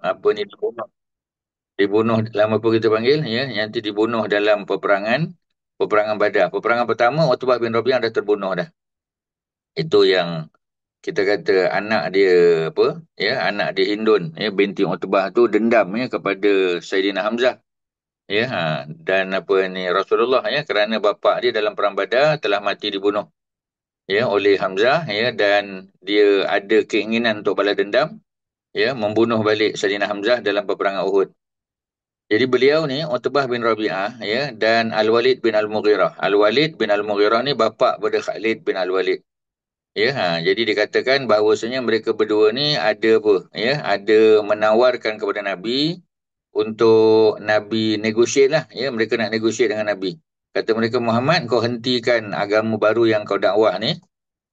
apa ni dibunuh dalam apa kita panggil ya, nanti dibunuh dalam peperangan Badar. Peperangan pertama Utbah bin Rabi'ah dah terbunuh dah. Itu yang kita kata anak dia apa ya, anak dia Hindun ya binti Utbah tu dendam ya kepada Saidina Hamzah ya, dan apa ni Rasulullah ya, kerana bapa dia dalam perang Badar telah mati dibunuh ya oleh Hamzah ya, dan dia ada keinginan untuk balas dendam ya, membunuh balik Saidina Hamzah dalam peperangan Uhud. Jadi beliau ni Utbah bin Rabi'ah ya, dan Al-Walid bin Al-Mughirah. Al-Walid bin Al-Mughirah ni bapa pada Khalid bin Al-Walid. Ya, jadi dikatakan bahawasanya mereka berdua ni ada apa? Ya, ada menawarkan kepada Nabi untuk Nabi negotiate lah. Ya, mereka nak negotiate dengan Nabi. Kata mereka, Muhammad, kau hentikan agama baru yang kau dakwah ni.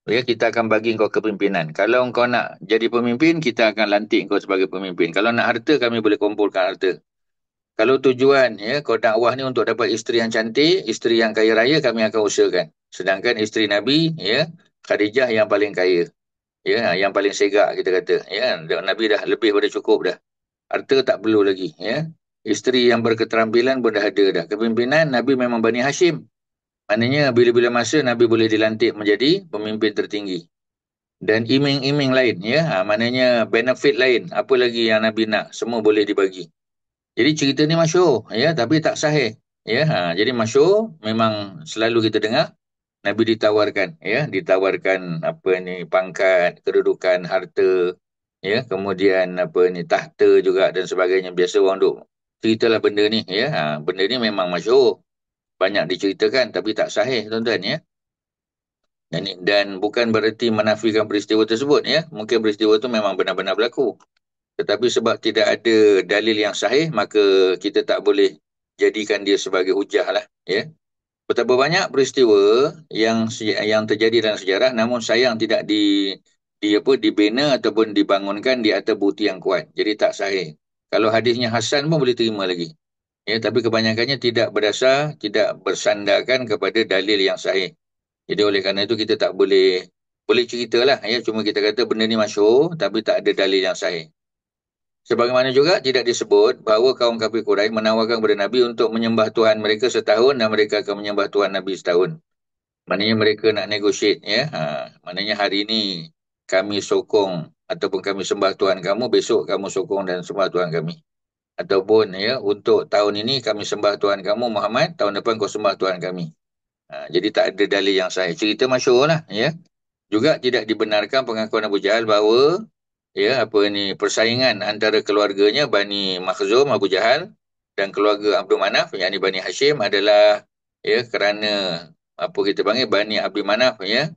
Ya, kita akan bagi kau kepimpinan. Kalau kau nak jadi pemimpin, kita akan lantik kau sebagai pemimpin. Kalau nak harta, kami boleh kumpulkan harta. Kalau tujuan ya kau dakwah ni untuk dapat isteri yang cantik, isteri yang kaya raya, kami akan usahakan. Sedangkan isteri Nabi ya, Khadijah yang paling kaya. Ya, yang paling segak kita kata. Ya, Nabi dah lebih pada cukup dah. Harta tak perlu lagi ya. Isteri yang berketerampilan pun dah ada dah. Kepimpinan Nabi memang Bani Hashim. Maknanya bila-bila masa Nabi boleh dilantik menjadi pemimpin tertinggi. Dan iming-iming lain ya, maknanya benefit lain, apa lagi yang Nabi nak, semua boleh dibagi. Jadi cerita ni masyhur ya, tapi tak sahih ya. Jadi masyhur, memang selalu kita dengar Nabi ditawarkan ya, ditawarkan apa ni pangkat, kedudukan, harta ya, kemudian apa ni tahta juga dan sebagainya. Biasa orang duk ceritalah benda ni ya. Benda ni memang masyhur, banyak diceritakan tapi tak sahih tuan-tuan ya. Dan bukan bererti menafikan peristiwa tersebut ya. Mungkin peristiwa itu memang benar-benar berlaku. Tetapi sebab tidak ada dalil yang sahih, maka kita tak boleh jadikan dia sebagai hujah lah. Ya. Betapa banyak peristiwa yang terjadi dalam sejarah, namun sayang tidak dibina ataupun dibangunkan di atas bukti yang kuat. Jadi tak sahih. Kalau hadisnya hasan pun boleh terima lagi. Ya, tapi kebanyakannya tidak berdasar, tidak bersandarkan kepada dalil yang sahih. Jadi oleh kerana itu kita tak boleh ceritalah ya, cuma kita kata benda ni masyhur tapi tak ada dalil yang sahih. Sebagaimana juga tidak disebut bahawa kaum kafir Quraisy menawarkan kepada Nabi untuk menyembah Tuhan mereka setahun dan mereka akan menyembah Tuhan Nabi setahun. Maknanya mereka nak negotiate ya. Maknanya hari ini kami sokong ataupun kami sembah Tuhan kamu, besok kamu sokong dan sembah Tuhan kami. Ataupun ya, untuk tahun ini kami sembah Tuhan kamu Muhammad, tahun depan kau sembah Tuhan kami. Jadi tak ada dalil yang sahih. Cerita masyhur lah ya. Juga tidak dibenarkan pengakuan Abu Jahal bahawa ya apa ni persaingan antara keluarganya Bani Makhzum Abu Jahal dan keluarga Abdul Manaf yakni Bani Hashim adalah ya kerana apa kita panggil Bani Abdul Manaf ya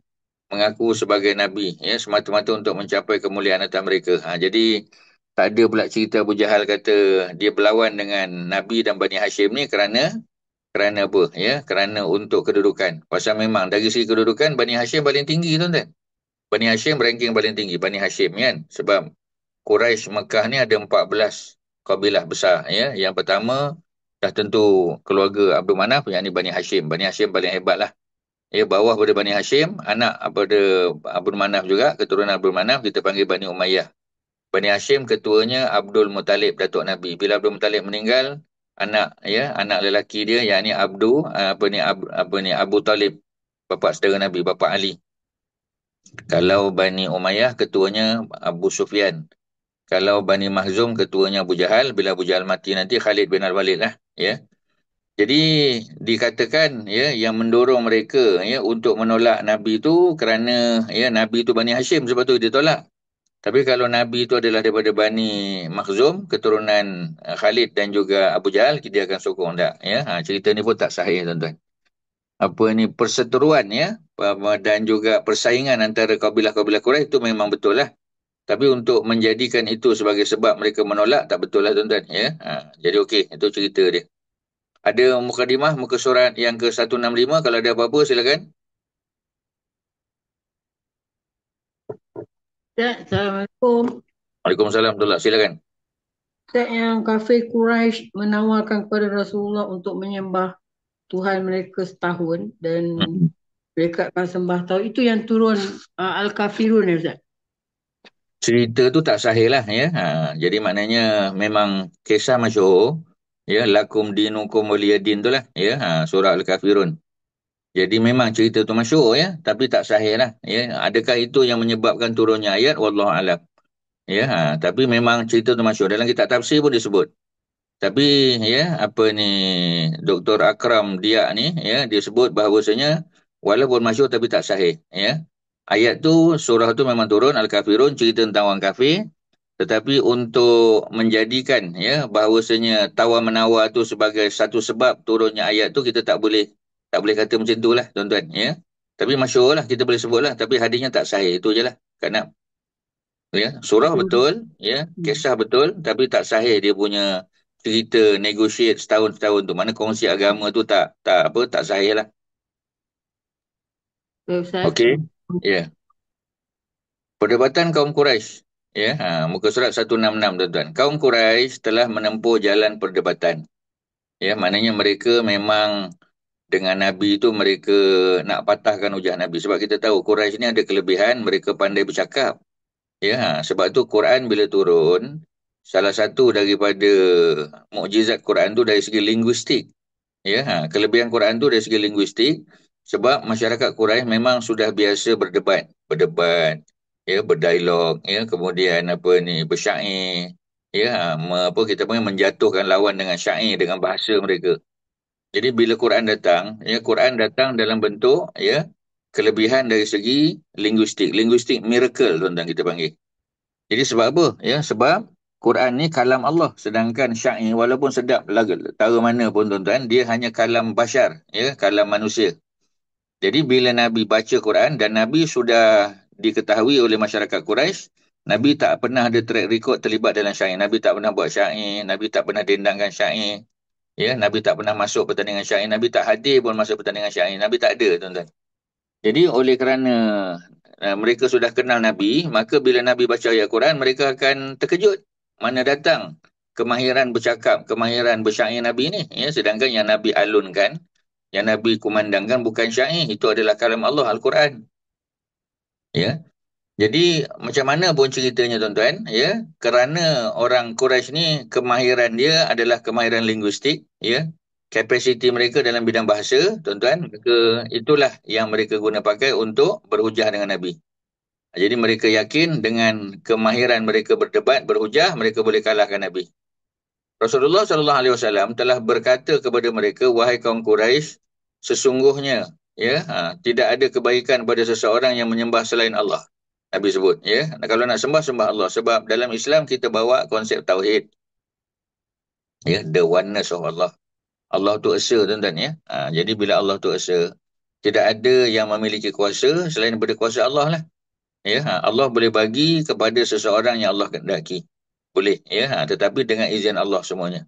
mengaku sebagai nabi ya semata-mata untuk mencapai kemuliaan atas mereka. Jadi tak ada pula cerita Abu Jahal kata dia berlawan dengan nabi dan Bani Hashim ni kerana apa ya, kerana untuk kedudukan. Pasal memang dari segi kedudukan Bani Hashim paling tinggi tuan-tuan. Bani Hashim ranking paling tinggi, Bani Hashim kan. Sebab Quraisy Mekah ni ada 14 kabilah besar ya. Yang pertama dah tentu keluarga Abdul Manaf yakni Bani Hashim. Bani Hashim paling hebat lah. Ya, bawah pada Bani Hashim, anak pada Abdul Manaf juga, keturunan Abdul Manaf kita panggil Bani Umayyah. Bani Hashim ketuanya Abdul Muttalib datuk Nabi. Bila Abdul Muttalib meninggal, anak lelaki dia yakni apa ni Abu Talib, bapa saudara Nabi, bapa Ali. Kalau Bani Umayyah ketuanya Abu Sufyan. Kalau Bani Mahzum ketuanya Abu Jahal. Bila Abu Jahal mati nanti Khalid bin Al-Walid lah ya. Jadi dikatakan ya yang mendorong mereka ya untuk menolak Nabi itu kerana ya Nabi itu Bani Hashim, sebab tu dia tolak. Tapi kalau Nabi itu adalah daripada Bani Makhzum, keturunan Khalid dan juga Abu Jahal, dia akan sokong tak ya. Cerita ni pun tak sahih tuan-tuan. Apa ni perseteruan ya dan juga persaingan antara kabilah-kabilah Quraisy itu memang betul lah. Tapi untuk menjadikan itu sebagai sebab mereka menolak, tak betul lah tuan-tuan ya. Jadi okey, itu cerita dia. Ada mukadimah muka surat yang ke 165, kalau ada apa-apa silakan. Ustaz, Assalamualaikum. Waalaikumsalam warahmatullahi, silakan. Ustaz, yang kafir Quraisy menawarkan kepada Rasulullah untuk menyembah Tuhan mereka setahun dan Hmm. mereka akan sembah tahu. Itu yang turun Al-Kafirun ya Ustaz? cerita tu tak sahih lah ya. Jadi maknanya memang kisah masyhur ya, lakum dinukum waliyadin tu lah ya, surah Al-Kafirun. Jadi memang cerita tu masyhur ya, tapi tak sahih lah ya. Adakah itu yang menyebabkan turunnya ayat, wallahu alam ya. Tapi memang cerita tu masyhur, dalam kitab tafsir pun disebut. Tapi ya, apa ni, Dr. Akram dia ni ya, dia sebut bahawasanya walaupun masyhur tapi tak sahih ya. Ayat tu, surah tu memang turun Al-Kafirun, cerita tentang orang kafir, tetapi untuk menjadikan ya bahawasanya tawar menawar tu sebagai satu sebab turunnya ayat tu, kita tak boleh kata macam tu lah tuan-tuan ya. Tapi masyhur lah, kita boleh sebut lah, tapi hadisnya tak sahih, itu je lah Kak Nam. Ya, surah betul ya, Hmm. kisah betul, tapi tak sahih dia punya cerita negotiate setahun-setahun tu. Mana kongsi agama tu tak apa, tak sahih lah. Okay, Ustaz. Okey. Ya. Perdebatan kaum Quraisy. Ya, muka surat 166 tuan-tuan. Kaum Quraisy telah menempuh jalan perdebatan. Ya, maknanya mereka memang dengan Nabi itu mereka nak patahkan hujah Nabi. Sebab kita tahu Quraisy ni ada kelebihan, mereka pandai bercakap. Ya, sebab tu Quran bila turun, salah satu daripada mukjizat Quran tu dari segi linguistik. Ya, kelebihan Quran tu dari segi linguistik, sebab masyarakat Quraisy memang sudah biasa berdebat, ya, berdialog, ya, kemudian apa ni, bersyair, ya, apa kita panggil, menjatuhkan lawan dengan syair dengan bahasa mereka. Jadi bila Quran datang, ya, Quran datang dalam bentuk ya kelebihan dari segi linguistik, linguistik miracle tuan-tuan kita panggil. Jadi sebab apa? Ya, sebab Quran ni kalam Allah, sedangkan syair walaupun sedap lagu tahu mana pun tuan-tuan, dia hanya kalam bashar, ya, kalam manusia. Jadi bila Nabi baca Quran, dan Nabi sudah diketahui oleh masyarakat Quraisy, Nabi tak pernah ada track record terlibat dalam syair. Nabi tak pernah buat syair, Nabi tak pernah dendangkan syair, ya, Nabi tak pernah masuk pertandingan syair, Nabi tak hadir pun masuk pertandingan syair, Nabi tak ada tuan-tuan. Jadi oleh kerana mereka sudah kenal Nabi, maka bila Nabi baca ayat Quran, mereka akan terkejut. Mana datang kemahiran bercakap, kemahiran bersyair Nabi ni. Ya, sedangkan yang Nabi alunkan, yang Nabi kumandangkan bukan syair, itu adalah kalam Allah, Al-Quran. Ya. Jadi macam mana pun ceritanya tuan-tuan, ya, kerana orang Quraisy ni kemahiran dia adalah kemahiran linguistik, ya. Kapasiti mereka dalam bidang bahasa, tuan-tuan, maka itulah yang mereka guna pakai untuk berhujah dengan Nabi. Jadi mereka yakin dengan kemahiran mereka berdebat, berhujah, mereka boleh kalahkan Nabi. Rasulullah SAW telah berkata kepada mereka, wahai kaum Quraisy, sesungguhnya ya, tidak ada kebaikan pada seseorang yang menyembah selain Allah. Nabi sebut ya, kalau nak sembah, sembah Allah. Sebab dalam Islam kita bawa konsep tauhid, ya, the oneness of Allah. Allah tu esa tuan-tuan ya. Jadi bila Allah tu esa, tidak ada yang memiliki kuasa selain daripada kuasa Allah lah. Ya, Allah boleh bagi kepada seseorang yang Allah kehendaki. Boleh ya, tetapi dengan izin Allah semuanya.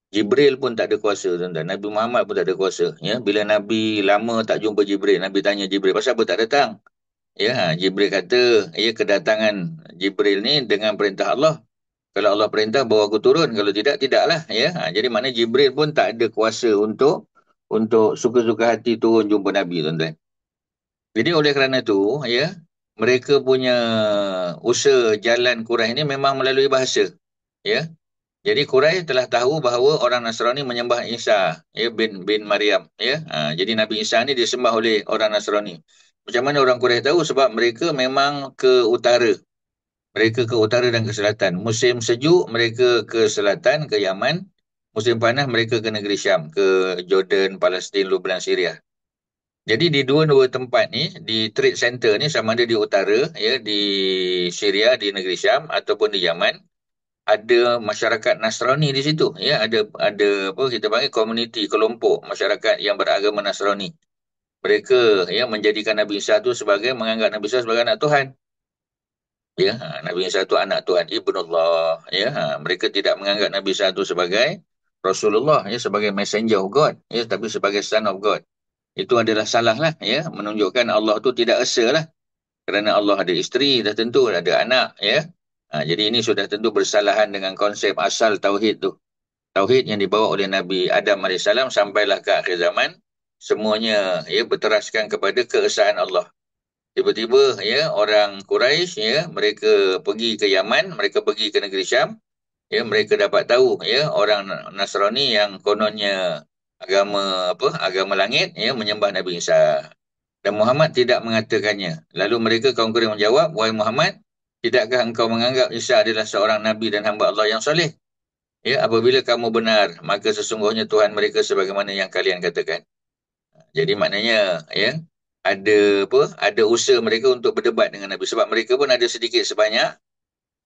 Jibril pun tak ada kuasa tuan-tuan. Nabi Muhammad pun tak ada kuasa ya. Bila Nabi lama tak jumpa Jibril, Nabi tanya Jibril, pasal apa tak datang? Ya, Jibril kata, ya, kedatangan Jibril ni dengan perintah Allah. Kalau Allah perintah, bawa aku turun. Kalau tidak, tidaklah. Ya, jadi maknanya Jibril pun tak ada kuasa untuk suka-suka hati turun jumpa Nabi, tuan-tuan. Jadi oleh kerana itu, ya, mereka punya usaha jalan Quraisy ini memang melalui bahasa. Ya, jadi Quraisy telah tahu bahawa orang Nasrani menyembah Isa, ya, bin Maryam. Ya, jadi Nabi Isa ni disembah oleh orang Nasrani. Macam mana orang Quraisy tahu? Sebab mereka memang ke utara. Mereka ke utara dan ke selatan. Musim sejuk mereka ke selatan, ke Yaman. Musim panas mereka ke negeri Syam, ke Jordan, Palestin, Lebanon, Syria. Jadi di dua-dua tempat ni, di trade center ni, sama ada di utara, ya, di Syria, di negeri Syam, ataupun di Yaman, ada masyarakat Nasrani di situ. Ya, ada apa kita panggil komuniti, kelompok masyarakat yang beragama Nasrani. Mereka ya menjadikan Nabi Isa tu sebagai, menganggap Nabi Isa sebagai anak Tuhan. Ya, Nabi Isa itu anak Tuhan, Ibnullah. Ya, mereka tidak menganggap Nabi Isa itu sebagai Rasulullah, ya, sebagai messenger of God, ya, tapi sebagai son of God. Itu adalah salah lah, ya, menunjukkan Allah tu tidak esa lah. Kerana Allah ada isteri, dah tentu ada anak, ya. Jadi ini sudah tentu bersalahan dengan konsep asal tauhid tu. Tauhid yang dibawa oleh Nabi Adam AS sampailah ke akhir zaman, semuanya ya berteraskan kepada keesaan Allah. Tiba-tiba ya orang Quraisy ya mereka pergi ke Yaman, mereka pergi ke negeri Syam, ya mereka dapat tahu ya orang Nasrani yang kononnya agama apa agama langit ya menyembah Nabi Isa. Dan Muhammad tidak mengatakannya. Lalu mereka kaum Quraisy menjawab, "Wahai Muhammad, tidakkah engkau menganggap Isa adalah seorang nabi dan hamba Allah yang soleh? Ya, apabila kamu benar, maka sesungguhnya Tuhan mereka sebagaimana yang kalian katakan." Jadi maknanya ya ada apa? Ada usaha mereka untuk berdebat dengan Nabi sebab mereka pun ada sedikit sebanyak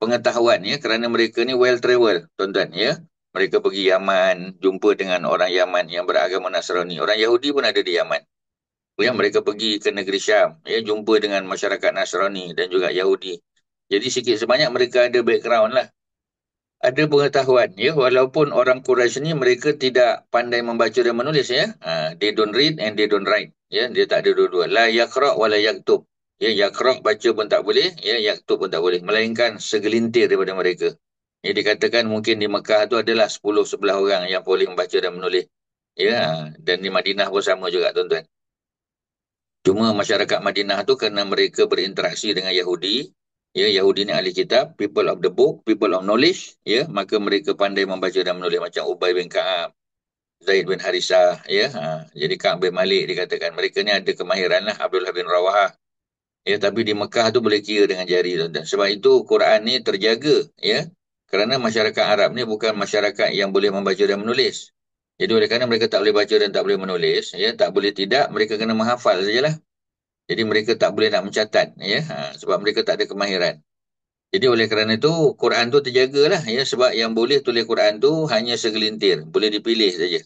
pengetahuan ya kerana mereka ni well travel tuan-tuan ya. Mereka pergi Yaman, jumpa dengan orang Yaman yang beragama Nasrani. Orang Yahudi pun ada di Yaman. Ya, mereka pergi ke negeri Syam, ya, jumpa dengan masyarakat Nasrani dan juga Yahudi. Jadi sikit sebanyak mereka ada background lah. Ada pengetahuan, ya, walaupun orang Quraisy ni mereka tidak pandai membaca dan menulis, ya. They don't read and they don't write. Ya, dia tak ada dua-dua. La yaqra' wa la yaktub. Ya, yaqra' baca pun tak boleh, ya, yaktub pun tak boleh. Melainkan segelintir daripada mereka. Ya, dikatakan mungkin di Mekah tu adalah 10-11 orang yang boleh membaca dan menulis. Ya, dan di Madinah pun sama juga, tuan-tuan. Cuma masyarakat Madinah tu kerana mereka berinteraksi dengan Yahudi, ya Yahudi ni ahli kitab, people of the book, people of knowledge, ya maka mereka pandai membaca dan menulis macam Ubay bin Ka'ab, Zaid bin Harisah, ya. Jadi Ka'ab bin Malik dikatakan mereka ni ada kemahiran lah, Abdullah bin Rawahah. Ya tapi di Mekah tu boleh kira dengan jari tuan-tuan. Sebab itu Quran ni terjaga, ya. Kerana masyarakat Arab ni bukan masyarakat yang boleh membaca dan menulis. Jadi oleh kerana mereka tak boleh baca dan tak boleh menulis, ya tak boleh tidak, mereka kena menghafal sajalah. Jadi mereka tak boleh nak mencatat ya sebab mereka tak ada kemahiran. Jadi oleh kerana itu Quran tu terjagalah ya sebab yang boleh tulis Quran tu hanya segelintir, boleh dipilih saja.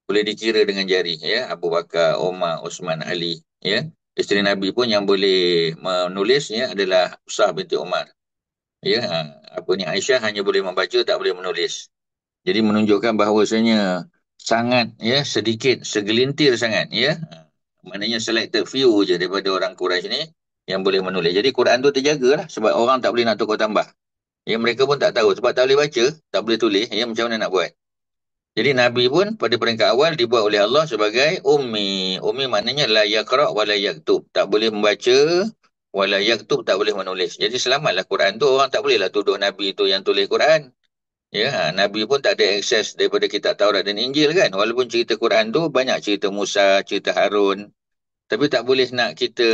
Boleh dikira dengan jari ya Abu Bakar, Umar, Osman, Ali ya. Isteri Nabi pun yang boleh menulis ya adalah Hafsah binti Umar. Ya apa ni Aisyah hanya boleh membaca tak boleh menulis. Jadi menunjukkan bahawasanya sangat ya sedikit segelintir sangat ya. Maknanya selected few je daripada orang Quraisy ni yang boleh menulis. Jadi Quran tu terjagalah sebab orang tak boleh nak tukar tambah. Ya mereka pun tak tahu sebab tak boleh baca, tak boleh tulis, ya macam mana nak buat. Jadi Nabi pun pada peringkat awal dibuat oleh Allah sebagai ummi. Ummi maknanya la yaqra' wa la yaktub. Tak boleh membaca wa la yaktub, tak boleh menulis. Jadi selamatlah Quran tu, orang tak bolehlah tuduh Nabi tu yang tulis Quran. Ya, Nabi pun tak ada akses daripada kitab Taurat dan Injil kan. Walaupun cerita Quran tu banyak cerita Musa, cerita Harun. Tapi tak boleh nak kita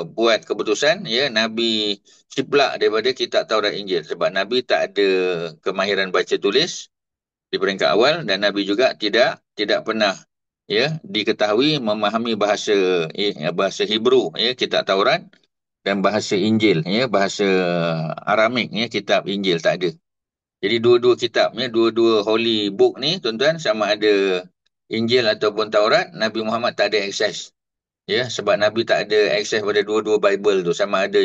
buat keputusan ya Nabi ciplak daripada kitab Taurat Injil sebab Nabi tak ada kemahiran baca tulis di peringkat awal dan Nabi juga tidak pernah ya diketahui memahami bahasa Hebrew ya kitab Taurat dan bahasa Injil ya bahasa Aramik ya kitab Injil tak ada. Jadi dua-dua kitabnya, dua-dua holy book ni tuan-tuan sama ada Injil ataupun Taurat, Nabi Muhammad tak ada akses. Ya, sebab Nabi tak ada akses pada dua-dua Bible tu. Sama ada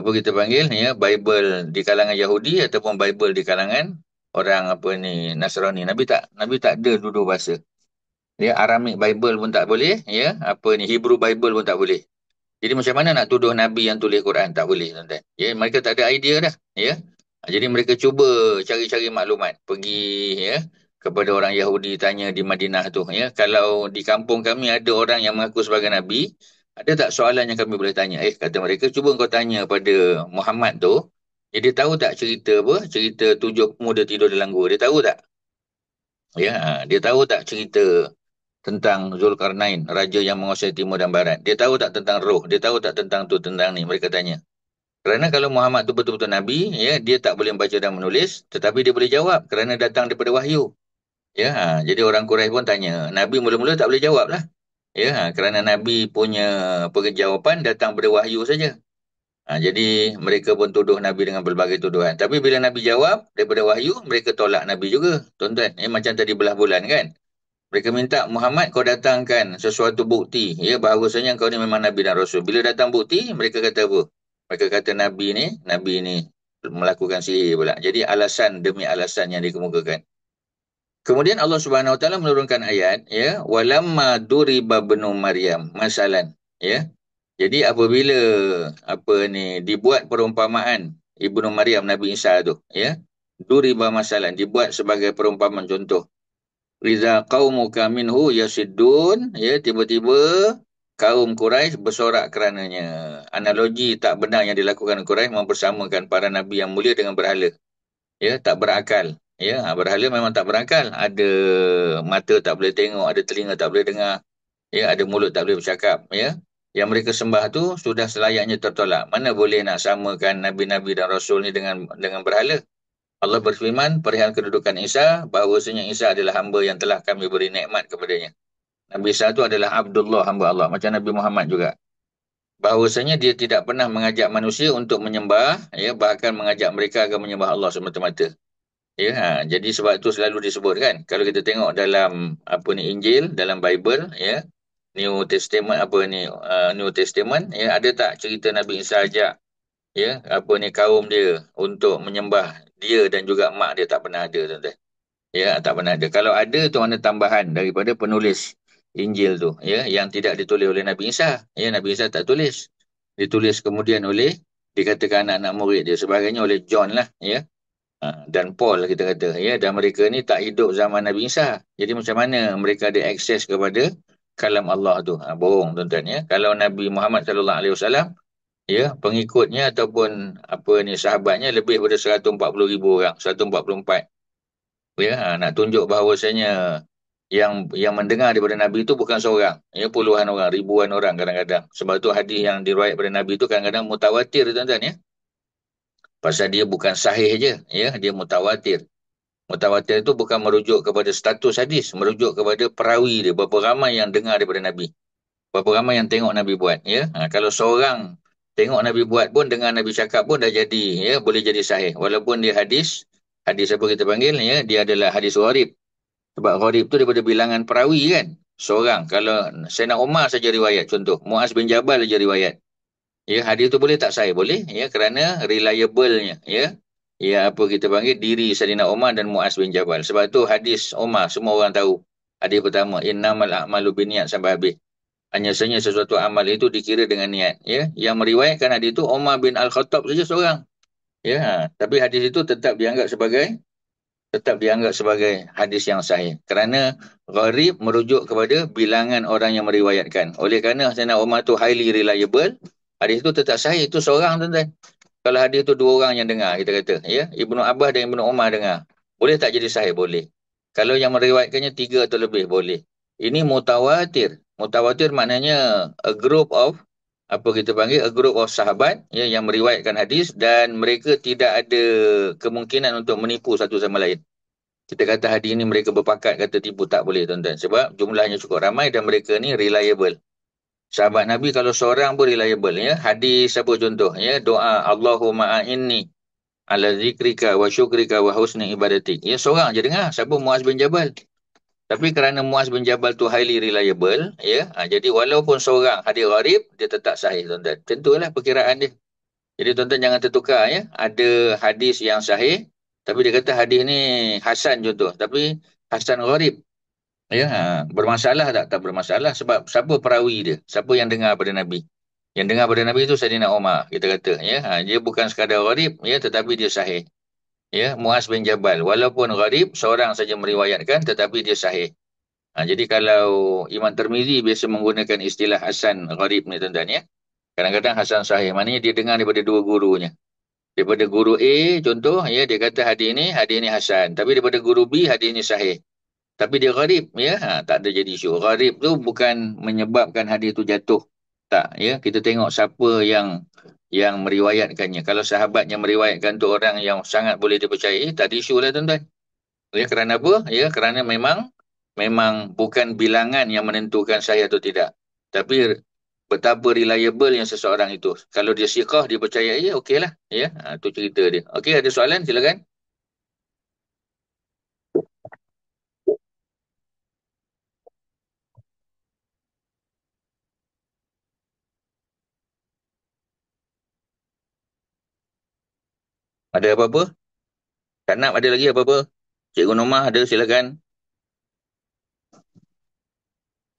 apa kita panggil ya, Bible di kalangan Yahudi ataupun Bible di kalangan orang apa ni Nasrani. Nabi tak ada dua-dua bahasa. Ya, Aramik Bible pun tak boleh, ya, apa ni Hebrew Bible pun tak boleh. Jadi macam mana nak tuduh Nabi yang tulis Quran? Tak boleh, tuan-tuan. Ya, mereka tak ada idea dah. Ya. Jadi mereka cuba cari-cari maklumat. Pergi ya kepada orang Yahudi tanya di Madinah tu. Ya. Kalau di kampung kami ada orang yang mengaku sebagai Nabi, ada tak soalan yang kami boleh tanya? Kata mereka, cuba kau tanya pada Muhammad tu. Ya, dia tahu tak cerita apa? Cerita 7 pemuda tidur dalam gua. Dia tahu tak? Ya, dia tahu tak cerita tentang Zulkarnain, raja yang menguasai timur dan barat. Dia tahu tak tentang roh? Dia tahu tak tentang tu, tentang ni? Mereka tanya. Kerana kalau Muhammad tu betul-betul Nabi, ya, dia tak boleh membaca dan menulis, tetapi dia boleh jawab kerana datang daripada wahyu. Ya, jadi orang Quraisy pun tanya. Nabi mula-mula tak boleh jawab lah. Ya, kerana Nabi punya jawapan datang daripada wahyu saja. Jadi mereka pun tuduh Nabi dengan berbagai tuduhan. Tapi bila Nabi jawab daripada wahyu, mereka tolak Nabi juga. Tuan-tuan, macam tadi belah bulan kan? Mereka minta Muhammad kau datangkan sesuatu bukti ya bahawasanya kau ni memang Nabi dan Rasul. Bila datang bukti, mereka kata apa? Mereka kata Nabi ni melakukan sihir pula. Jadi alasan demi alasan yang dikemukakan. Kemudian Allah Subhanahu Wa Taala menurunkan ayat ya walamma duriba bnu Maryam masalan ya. Jadi apabila apa ni dibuat perumpamaan Ibnu Maryam Nabi Isa tu ya duriba masalan dibuat sebagai perumpamaan contoh. Riza qaumuka minhu yasiddun ya tiba-tiba kaum Quraisy bersorak kerananya. Analogi tak benar yang dilakukan Quraisy mempersamakan para nabi yang mulia dengan berhala. Ya, tak berakal. Ya, berhala memang tak berakal. Ada mata tak boleh tengok, ada telinga tak boleh dengar, ya, ada mulut tak boleh bercakap, ya. Yang mereka sembah tu sudah selayaknya tertolak. Mana boleh nak samakan nabi-nabi dan rasul ni dengan berhala? Allah berfirman perihal kedudukan Isa, bahawasanya Isa adalah hamba yang telah kami beri nikmat kepadanya. Nabi Isa itu adalah Abdullah, hamba Allah, macam Nabi Muhammad juga. Bahawasanya dia tidak pernah mengajak manusia untuk menyembah, ya, bahkan mengajak mereka agar menyembah Allah semata-mata. Ya, jadi sebab itu selalu disebut kan, kalau kita tengok dalam apa ni Injil, dalam Bible, ya, New Testament, apa ni New Testament, ya, ada tak cerita Nabi Isa ajak, ya, apa ni kaum dia untuk menyembah dia dan juga mak dia? Tak pernah ada, tuan-tuan. Ya, tak pernah ada. Kalau ada tu mana tambahan daripada penulis Injil tu, ya, yang tidak ditulis oleh Nabi Isa. Ya, Nabi Isa tak tulis. Ditulis kemudian oleh, dikatakan anak-anak murid dia sebagainya, oleh John lah, ya. Dan Paul kita kata, ya, dan mereka ni tak hidup zaman Nabi Isa. Jadi macam mana mereka ada akses kepada kalam Allah tu? Bohong, tuan-tuan, ya. Kalau Nabi Muhammad sallallahu alaihi wasallam, ya, pengikutnya ataupun apa ni sahabatnya lebih daripada 140,000 orang, 144. Ya, nak tunjuk bahawasanya yang mendengar daripada Nabi itu bukan seorang, ya, puluhan orang, ribuan orang kadang-kadang. Sebab tu hadis yang diriwayat daripada Nabi itu kadang-kadang mutawatir, tuan-tuan, ya. Pasal dia bukan sahih je, ya, dia mutawatir. Mutawatir itu bukan merujuk kepada status hadis, merujuk kepada perawi dia, berapa ramai yang dengar daripada Nabi, berapa ramai yang tengok Nabi buat, ya. Kalau seorang tengok Nabi buat pun, dengar Nabi cakap pun dah jadi, ya, boleh jadi sahih. Walaupun dia hadis, hadis apa kita panggil, ya, dia adalah hadis gharib. Sebab gharib tu daripada bilangan perawi kan. Seorang, kalau Sayyidina Umar saja riwayat, contoh, Muaz bin Jabal saja riwayat. Ya, hadis tu boleh tak sahih? Boleh, ya, kerana reliable-nya, ya. Ya, apa kita panggil, diri Sayyidina Umar dan Muaz bin Jabal. Sebab tu hadis Umar semua orang tahu. Hadis pertama, innamal a'malu binniyat sampai habis. Hanya sahaja sesuatu amal itu dikira dengan niat, ya. Yang meriwayatkan hadis itu Umar bin Al-Khattab saja seorang. Ya, tapi hadis itu tetap dianggap sebagai hadis yang sahih. Kerana gharib merujuk kepada bilangan orang yang meriwayatkan. Oleh kerana Sayyidina Umar tu highly reliable, hadis itu tetap sahih. Itu seorang, tuan-tuan. Kalau hadis itu dua orang yang dengar, kita kata, ya, Ibnu Abbas dan Ibnu Umar dengar, boleh tak jadi sahih? Boleh. Kalau yang meriwayatkannya tiga atau lebih, boleh. Ini mutawatir. Mutawatir maknanya a group of, apa kita panggil, a group of sahabat, ya, yang meriwayatkan hadis dan mereka tidak ada kemungkinan untuk menipu satu sama lain. Kita kata hadis ini mereka berpakat kata tipu, tak boleh, tuan-tuan. Sebab jumlahnya cukup ramai dan mereka ni reliable. Sahabat Nabi kalau seorang pun reliable, ya. Hadis apa contoh, ya, doa Allahumma a'inni ala zikrika wa syukrika wa husni ibadatik. Ya, seorang je dengar. Siapa? Muaz bin Jabal. Tapi kerana Muaz bin Jabal tu highly reliable, ya, jadi walaupun seorang hadis gharib, dia tetap sahih, tuan-tuan. Tentulah perkiraan dia. Jadi tuan-tuan jangan tertukar, ya. Ada hadis yang sahih, tapi dia kata hadis ni hasan contoh. Tapi hasan gharib. Ya, bermasalah tak? Tak bermasalah. Sebab siapa perawi dia? Siapa yang dengar pada Nabi? Yang dengar pada Nabi itu Sayyidina Umar, kita kata. Ya, dia bukan sekadar gharib, ya, tetapi dia sahih. Ya, Muaz bin Jabal. Walaupun gharib, seorang saja meriwayatkan, tetapi dia sahih. Jadi kalau Imam Tirmizi biasa menggunakan istilah hasan gharib ni, tuan-tuan, ya. Kadang-kadang hasan sahih. Maknanya dia dengar daripada dua gurunya. Daripada guru A, contoh, ya, dia kata hadis ni hasan. Tapi daripada guru B, hadis ni sahih. Tapi dia gharib, ya, tak ada jadi isu. Gharib tu bukan menyebabkan hadis tu jatuh. Tak, ya. Kita tengok siapa yang meriwayatkannya. Kalau sahabat yang meriwayatkan tu orang yang sangat boleh dipercayai, tak ada isu lah, tuan-tuan. Ya, kerana apa? Ya, kerana memang bukan bilangan yang menentukan sahih atau tidak. Tapi betapa reliable yang seseorang itu. Kalau dia siqah, dia percayai, ya, okeylah. Ya, tu cerita dia. Okey, ada soalan? Silakan. Ada apa-apa? Tak nak ada lagi apa-apa? Cikgu Nomah ada, silakan.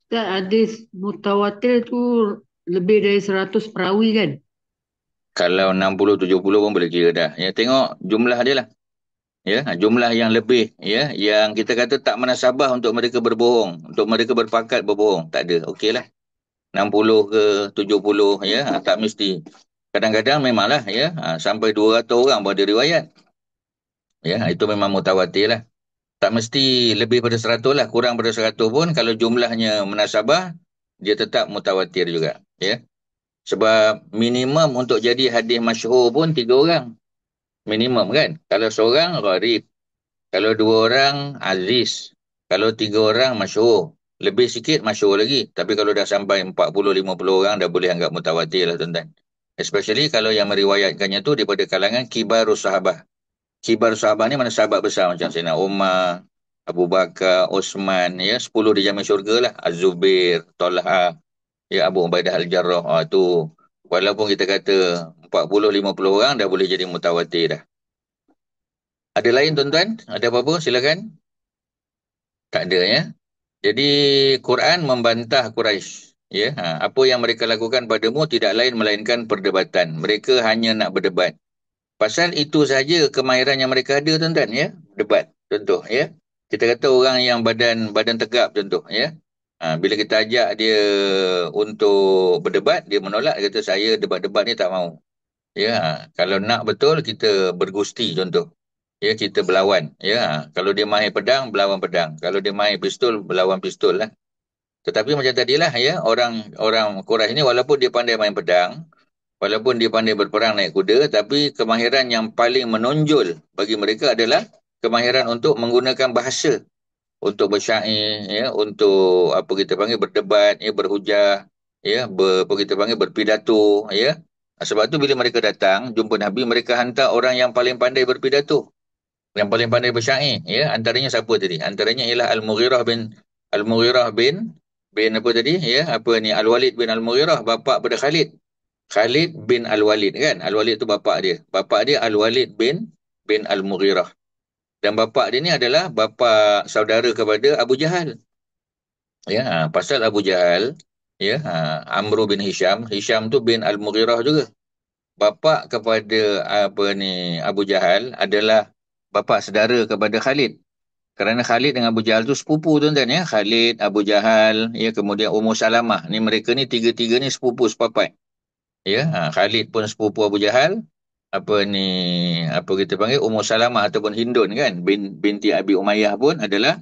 Ustaz, hadis mutawatir tu lebih dari 100 perawi kan? Kalau 60-70 pun boleh kira dah. Ya, tengok jumlah dia lah. Ya, jumlah yang lebih, ya, yang kita kata tak munasabah untuk mereka berbohong, untuk mereka berpakat berbohong. Tak ada. Okeylah. 60 ke 70 ya, tak mesti. Kadang-kadang memanglah ya, sampai 200 orang pun ada riwayat. Ya, itu memang mutawatir lah. Tak mesti lebih pada 100 lah, kurang pada 100 pun kalau jumlahnya munasabah, dia tetap mutawatir juga. Ya. Sebab minimum untuk jadi hadis masyhur pun 3 orang. Minimum kan. Kalau seorang gharib, kalau 2 orang aziz, kalau 3 orang masyhur. Lebih sikit masyhur lagi. Tapi kalau dah sampai 40-50 orang dah boleh anggap mutawatir lah tuan-tuan. Especially kalau yang meriwayatkannya tu daripada kalangan kibarus sahabah. Kibar sahabat ni mana sahabat besar macam Sayyidina Umar, Abu Bakar, Osman, ya, 10 dijamin syurga lah. Az-Zubair, Talha, ya, Abu Ubaidah Al-Jarrah. Tu walaupun kita kata 40-50 orang dah boleh jadi mutawatir dah. Ada lain tuan-tuan? Ada apa-apa? Silakan. Tak ada ya. Jadi Quran membantah Quraisy. Ya, apa yang mereka lakukan padamu tidak lain melainkan perdebatan. Mereka hanya nak berdebat. Pasal itu saja kemahiran yang mereka ada tuan-tuan ya. Debat contoh ya. Kita kata orang yang badan badan tegap contoh ya. Bila kita ajak dia untuk berdebat, dia menolak, dia kata saya debat-debat ni tak mau. Ya, kalau nak betul kita bergusti contoh. Ya, kita berlawan ya. Kalau dia main pedang, berlawan pedang. Kalau dia main pistol, berlawan pistol lah. Tetapi macam tadilah ya, orang orang Quraisy ni walaupun dia pandai main pedang, walaupun dia pandai berperang naik kuda, tapi kemahiran yang paling menonjol bagi mereka adalah kemahiran untuk menggunakan bahasa, untuk bersyair, ya, untuk apa kita panggil berdebat, ya, berhujah, ya, apa kita panggil berpidato, ya. Sebab tu bila mereka datang jumpa Nabi, mereka hantar orang yang paling pandai berpidato, yang paling pandai bersyair, ya. Antaranya siapa tadi? Antaranya ialah Al-Mughirah bin apa tadi? Ya, apa ni? Al-Walid bin Al-Mughirah, bapa pada Khalid. Khalid bin Al-Walid kan. Al-Walid tu bapa dia. Bapa dia Al-Walid bin Al-Mughirah. Dan bapa dia ni adalah bapa saudara kepada Abu Jahal. Ya, pasal Abu Jahal, ya, Amru bin Hisham, Hisham tu bin Al-Mughirah juga. Bapa kepada apa ni Abu Jahal adalah bapa saudara kepada Khalid. Kerana Khalid dengan Abu Jahal tu sepupu tuan-tuan ya. Khalid, Abu Jahal, ya, kemudian Ummu Salamah. Ni mereka ni tiga-tiga ni sepupu sepapat. Ya, Khalid pun sepupu Abu Jahal. Apa ni, apa kita panggil, Ummu Salamah ataupun Hindun kan, binti Abi Umayyah pun adalah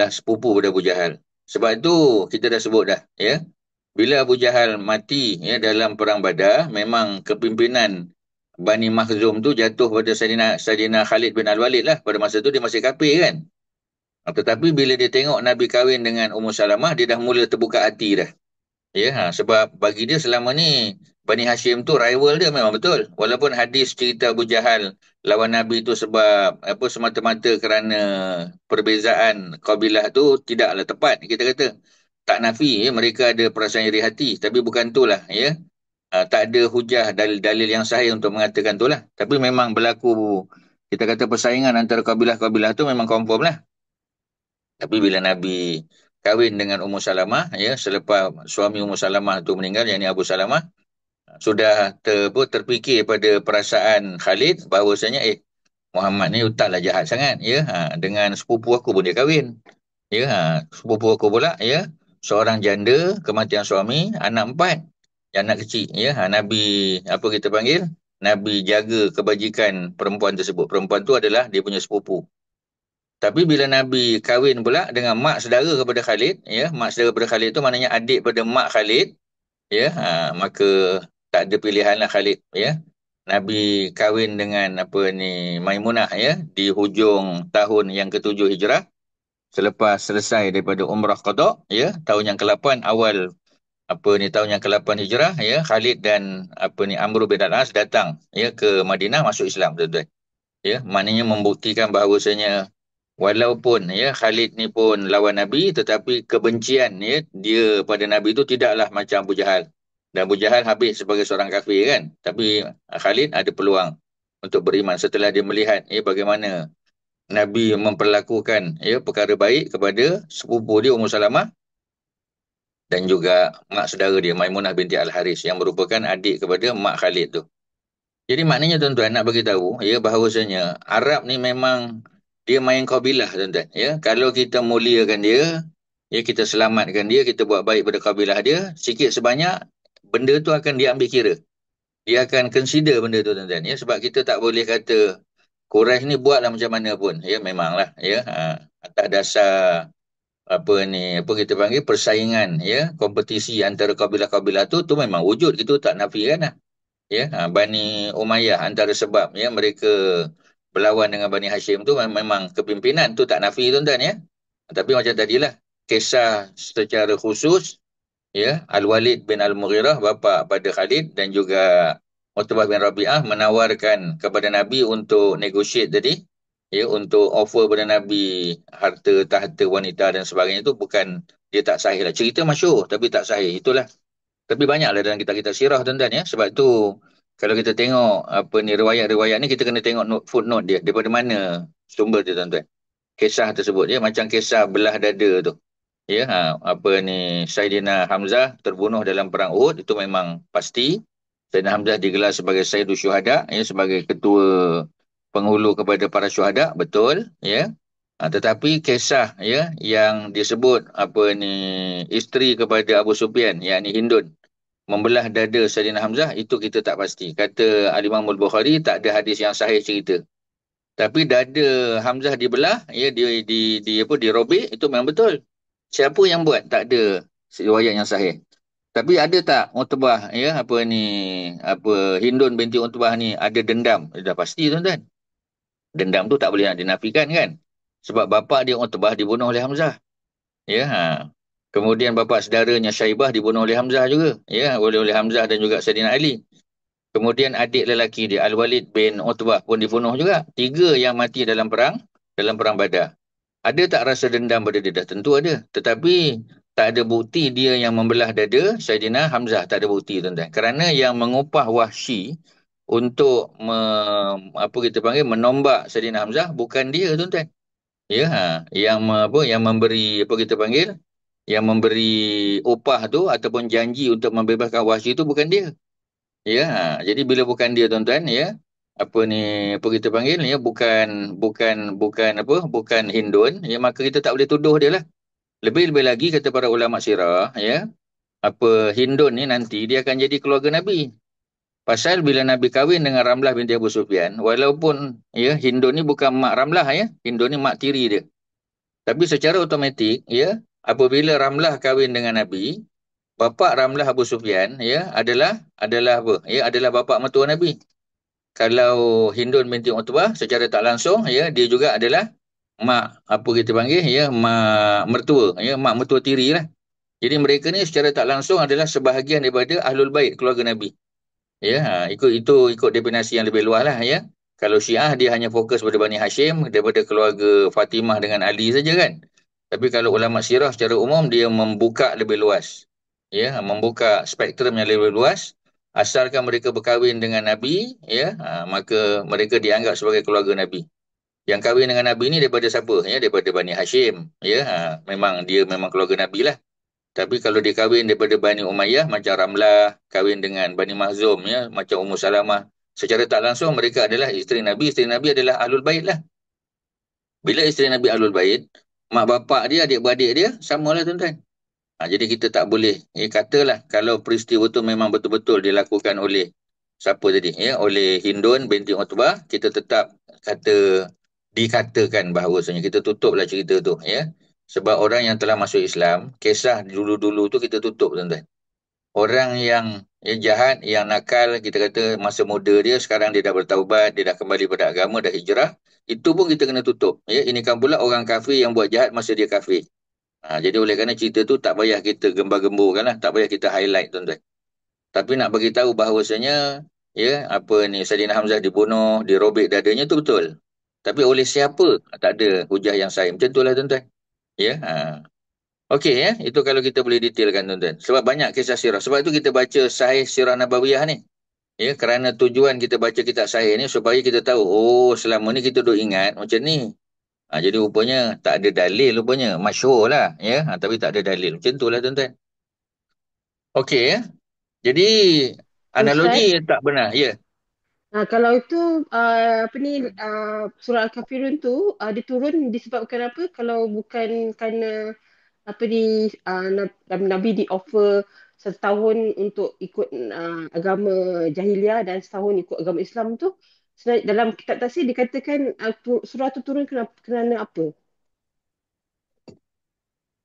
sepupu pada Abu Jahal. Sebab itu kita dah sebut dah ya. Bila Abu Jahal mati ya dalam perang Badar, memang kepimpinan Bani Makhzum tu jatuh pada Saidina Khalid bin Al-Walid lah. Pada masa tu dia masih kafir kan. Tetapi bila dia tengok Nabi kahwin dengan Ummu Salamah, dia dah mula terbuka hati dah. Ya, sebab bagi dia selama ni Bani Hashim tu rival dia memang betul. Walaupun hadis cerita Abu Jahal lawan Nabi tu sebab apa, semata-mata kerana perbezaan kabilah tu tidaklah tepat. Kita kata tak nafi ya, mereka ada perasaan iri hati, tapi bukan itulah ya. Tak ada hujah dalil-dalil yang sahih untuk mengatakan itulah. Tapi memang berlaku, kita kata, persaingan antara kabilah-kabilah tu memang confirm lah. Tapi bila Nabi kahwin dengan Ummu Salamah, ya, selepas suami Ummu Salamah tu meninggal, yakni Abu Salamah, sudah terfikir pada perasaan Khalid bahawasanya Muhammad ni taklah jahat sangat ya. Dengan sepupu aku pun dia kahwin. Ya, sepupu aku pula ya, seorang janda, kematian suami, anak 4. Anak kecil ya. Nabi apa kita panggil? Nabi jaga kebajikan perempuan tersebut. Perempuan tu adalah dia punya sepupu. Tapi bila Nabi kahwin pula dengan mak saudara kepada Khalid, ya, mak saudara kepada Khalid tu maknanya adik pada mak Khalid, ya, maka tak ada pilihan lah Khalid, ya. Nabi kahwin dengan apa ni Maimunah ya di hujung tahun yang ke-7 Hijrah, selepas selesai daripada Umrah Qada, ya, tahun yang ke-8 awal apa ni tahun yang ke-8 Hijrah, ya, Khalid dan apa ni Amr bin Al-As datang ya ke Madinah masuk Islam, tuan-tuan. Ya, maknanya membuktikan bahawasanya walaupun ya Khalid ni pun lawan Nabi, tetapi kebencian ya dia pada Nabi itu tidaklah macam Abu Jahal. Dan Abu Jahal habis sebagai seorang kafir kan. Tapi Khalid ada peluang untuk beriman setelah dia melihat ya bagaimana Nabi memperlakukan ya perkara baik kepada sepupu dia Ummu Salamah dan juga mak saudara dia Maimunah binti Al-Haris yang merupakan adik kepada mak Khalid tu. Jadi maknanya tuan-tuan nak bagi tahu ya bahawasanya Arab ni memang dia main kabilah tuan-tuan ya. Kalau kita muliakan dia, Ya, kita selamatkan dia, kita buat baik pada kabilah dia, sikit sebanyak, benda tu akan dia ambil kira. Dia akan consider benda tu, tuan-tuan. Ya, sebab kita tak boleh kata, Quraisy ni buatlah macam mana pun. Ya, memanglah. Ya, atas dasar apa ni, apa kita panggil, persaingan, ya, kompetisi antara kabilah-kabilah tu memang wujud. Itu tak nafikan lah. Ya, Bani Umayyah antara sebab ya mereka berlawan dengan Bani Hashim tu memang kepimpinan tu tak nafi, tuan-tuan, ya. Tapi macam tadilah, kisah secara khusus, ya, Al-Walid bin Al-Mughirah bapa pada Khalid dan juga Utbah bin Rabi'ah menawarkan kepada Nabi untuk negotiate tadi, ya, untuk offer kepada Nabi harta tahta wanita dan sebagainya, itu bukan, dia tak sahih lah. Cerita masyhur tapi tak sahih, itulah. Tapi banyaklah dalam kitab-kitab sirah, tuan-tuan, ya. Sebab tu kalau kita tengok apa ni riwayat-riwayat ni, kita kena tengok footnote dia daripada mana sumber dia, tuan-tuan. Kisah tersebut, ya, macam kisah belah dada tu. Ya, apa ni, Saidina Hamzah terbunuh dalam perang Uhud, itu memang pasti. Saidina Hamzah digelar sebagai Sayyidus Syuhada, ya, sebagai ketua penghulu kepada para syuhada, betul, ya. Tetapi kisah, ya, yang disebut apa ni, isteri kepada Abu Sufyan, yakni Hindun, membelah dada Saidina Hamzah, itu kita tak pasti. Kata Al-Imam Al-Bukhari, tak ada hadis yang sahih cerita. Tapi dada Hamzah dibelah, ya, apa, dirobek, itu memang betul. Siapa yang buat? Tak ada riwayat yang sahih. Tapi ada tak Utbah, ya, apa ni, apa, Hindun binti Utbah ni ada dendam? Dah pasti, tuan-tuan. Dendam tu tak boleh nak dinafikan, kan? Sebab bapa dia Utbah dibunuh oleh Hamzah. Ya, kemudian bapa saudaranya Syaibah dibunuh oleh Hamzah juga. Ya, oleh Hamzah dan juga Saidina Ali. Kemudian adik lelaki dia Al-Walid bin Utbah pun dibunuh juga. Tiga yang mati dalam perang Badar. Ada tak rasa dendam pada dia? Dah tentu ada. Tetapi tak ada bukti dia yang membelah dada Saidina Hamzah. Tak ada bukti, tuan-tuan. Kerana yang mengupah Wahsy untuk apa kita panggil, menombak Saidina Hamzah bukan dia, tuan-tuan. Ya, yang memberi apa kita panggil, yang memberi upah tu ataupun janji untuk membebaskan Wahsy itu bukan dia. Ya, jadi bila bukan dia, tuan-tuan, ya, apa ni, apa kita panggil, ya, bukan bukan bukan apa, bukan Hindun, ya, maka kita tak boleh tuduh dia lah. Lebih-lebih lagi kata para ulama sirah, ya, apa, Hindun ni nanti dia akan jadi keluarga Nabi. Pasal bila Nabi kahwin dengan Ramlah binti Abu Sufyan, walaupun, ya, Hindun ni bukan mak Ramlah, ya, Hindun ni mak tiri dia. Tapi secara automatik, ya, apabila Ramlah kahwin dengan Nabi, bapa Ramlah Abu Sufyan, ya, adalah apa? Ya, adalah bapa mertua Nabi. Kalau Hindun binti Utbah secara tak langsung, ya, dia juga adalah mak apa kita panggil, ya, mak mertua, ya, mak mertua tiri lah. Jadi mereka ni secara tak langsung adalah sebahagian daripada Ahlul Bait, keluarga Nabi. Ya, ikut definisi yang lebih luas lah, ya. Kalau Syiah dia hanya fokus pada Bani Hashim daripada keluarga Fatimah dengan Ali saja, kan. Tapi kalau ulama sirah secara umum dia membuka lebih luas. Ya, membuka spektrum yang lebih luas. Asalkan mereka berkahwin dengan Nabi, ya, maka mereka dianggap sebagai keluarga Nabi. Yang kahwin dengan Nabi ni daripada siapa? Ya, daripada Bani Hashim. Ya, memang dia memang keluarga Nabi lah. Tapi kalau dia kahwin daripada Bani Umayyah, macam Ramlah kahwin dengan Bani Makhzum, ya, macam Ummu Salamah, secara tak langsung mereka adalah isteri Nabi. Isteri Nabi adalah Ahlul Bait lah. Bila isteri Nabi Ahlul Bait, mak bapak dia, adik-beradik dia samalah, tuan-tuan. Jadi kita tak boleh, katalah kalau peristiwa tu memang betul-betul dilakukan oleh siapa tadi, ya, oleh Hindun binti Utbah, kita tetap kata, dikatakan bahawasanya kita tutuplah cerita tu, ya. Sebab orang yang telah masuk Islam, kisah dulu-dulu tu kita tutup, tuan-tuan. Orang yang jahat, yang nakal, kita kata masa muda dia, sekarang dia dah bertaubat, dia dah kembali pada agama, dah hijrah, itu pun kita kena tutup, ya. Ini kan pula orang kafir yang buat jahat masa dia kafir. Jadi oleh kerana cerita tu tak payah kita gembar-gemburkan lah, tak payah kita highlight, tuan-tuan. Tapi nak bagi tahu bahawasanya, ya, apa ni, Saidina Hamzah dibunuh, dirobek dadanya, tu betul. Tapi oleh siapa? Tak ada hujah yang sahih. Macam itulah, tuan-tuan. Ya. Okey, ya, itu kalau kita boleh detailkan, tuan-tuan. Sebab banyak kisah sirah. Sebab itu kita baca Sahih Sirah Nabawiyah ni. Ya, kerana tujuan kita baca kitab sahih ni supaya kita tahu, oh, selama ni kita duk ingat macam ni. Jadi rupanya tak ada dalil, rupanya. Masyhur lah, ya. Tapi tak ada dalil. Macam itulah, tuan-tuan. Okey, ya. Jadi analogi Ustaz, tak benar. Ya. kalau itu apa ni surah Al-Kafirun tu diturun disebabkan apa? Kalau bukan kerana apa ni Nabi di offer setahun untuk ikut agama jahiliah dan setahun ikut agama Islam tu, dalam kitab tafsir dikatakan surah tu turun kerana apa?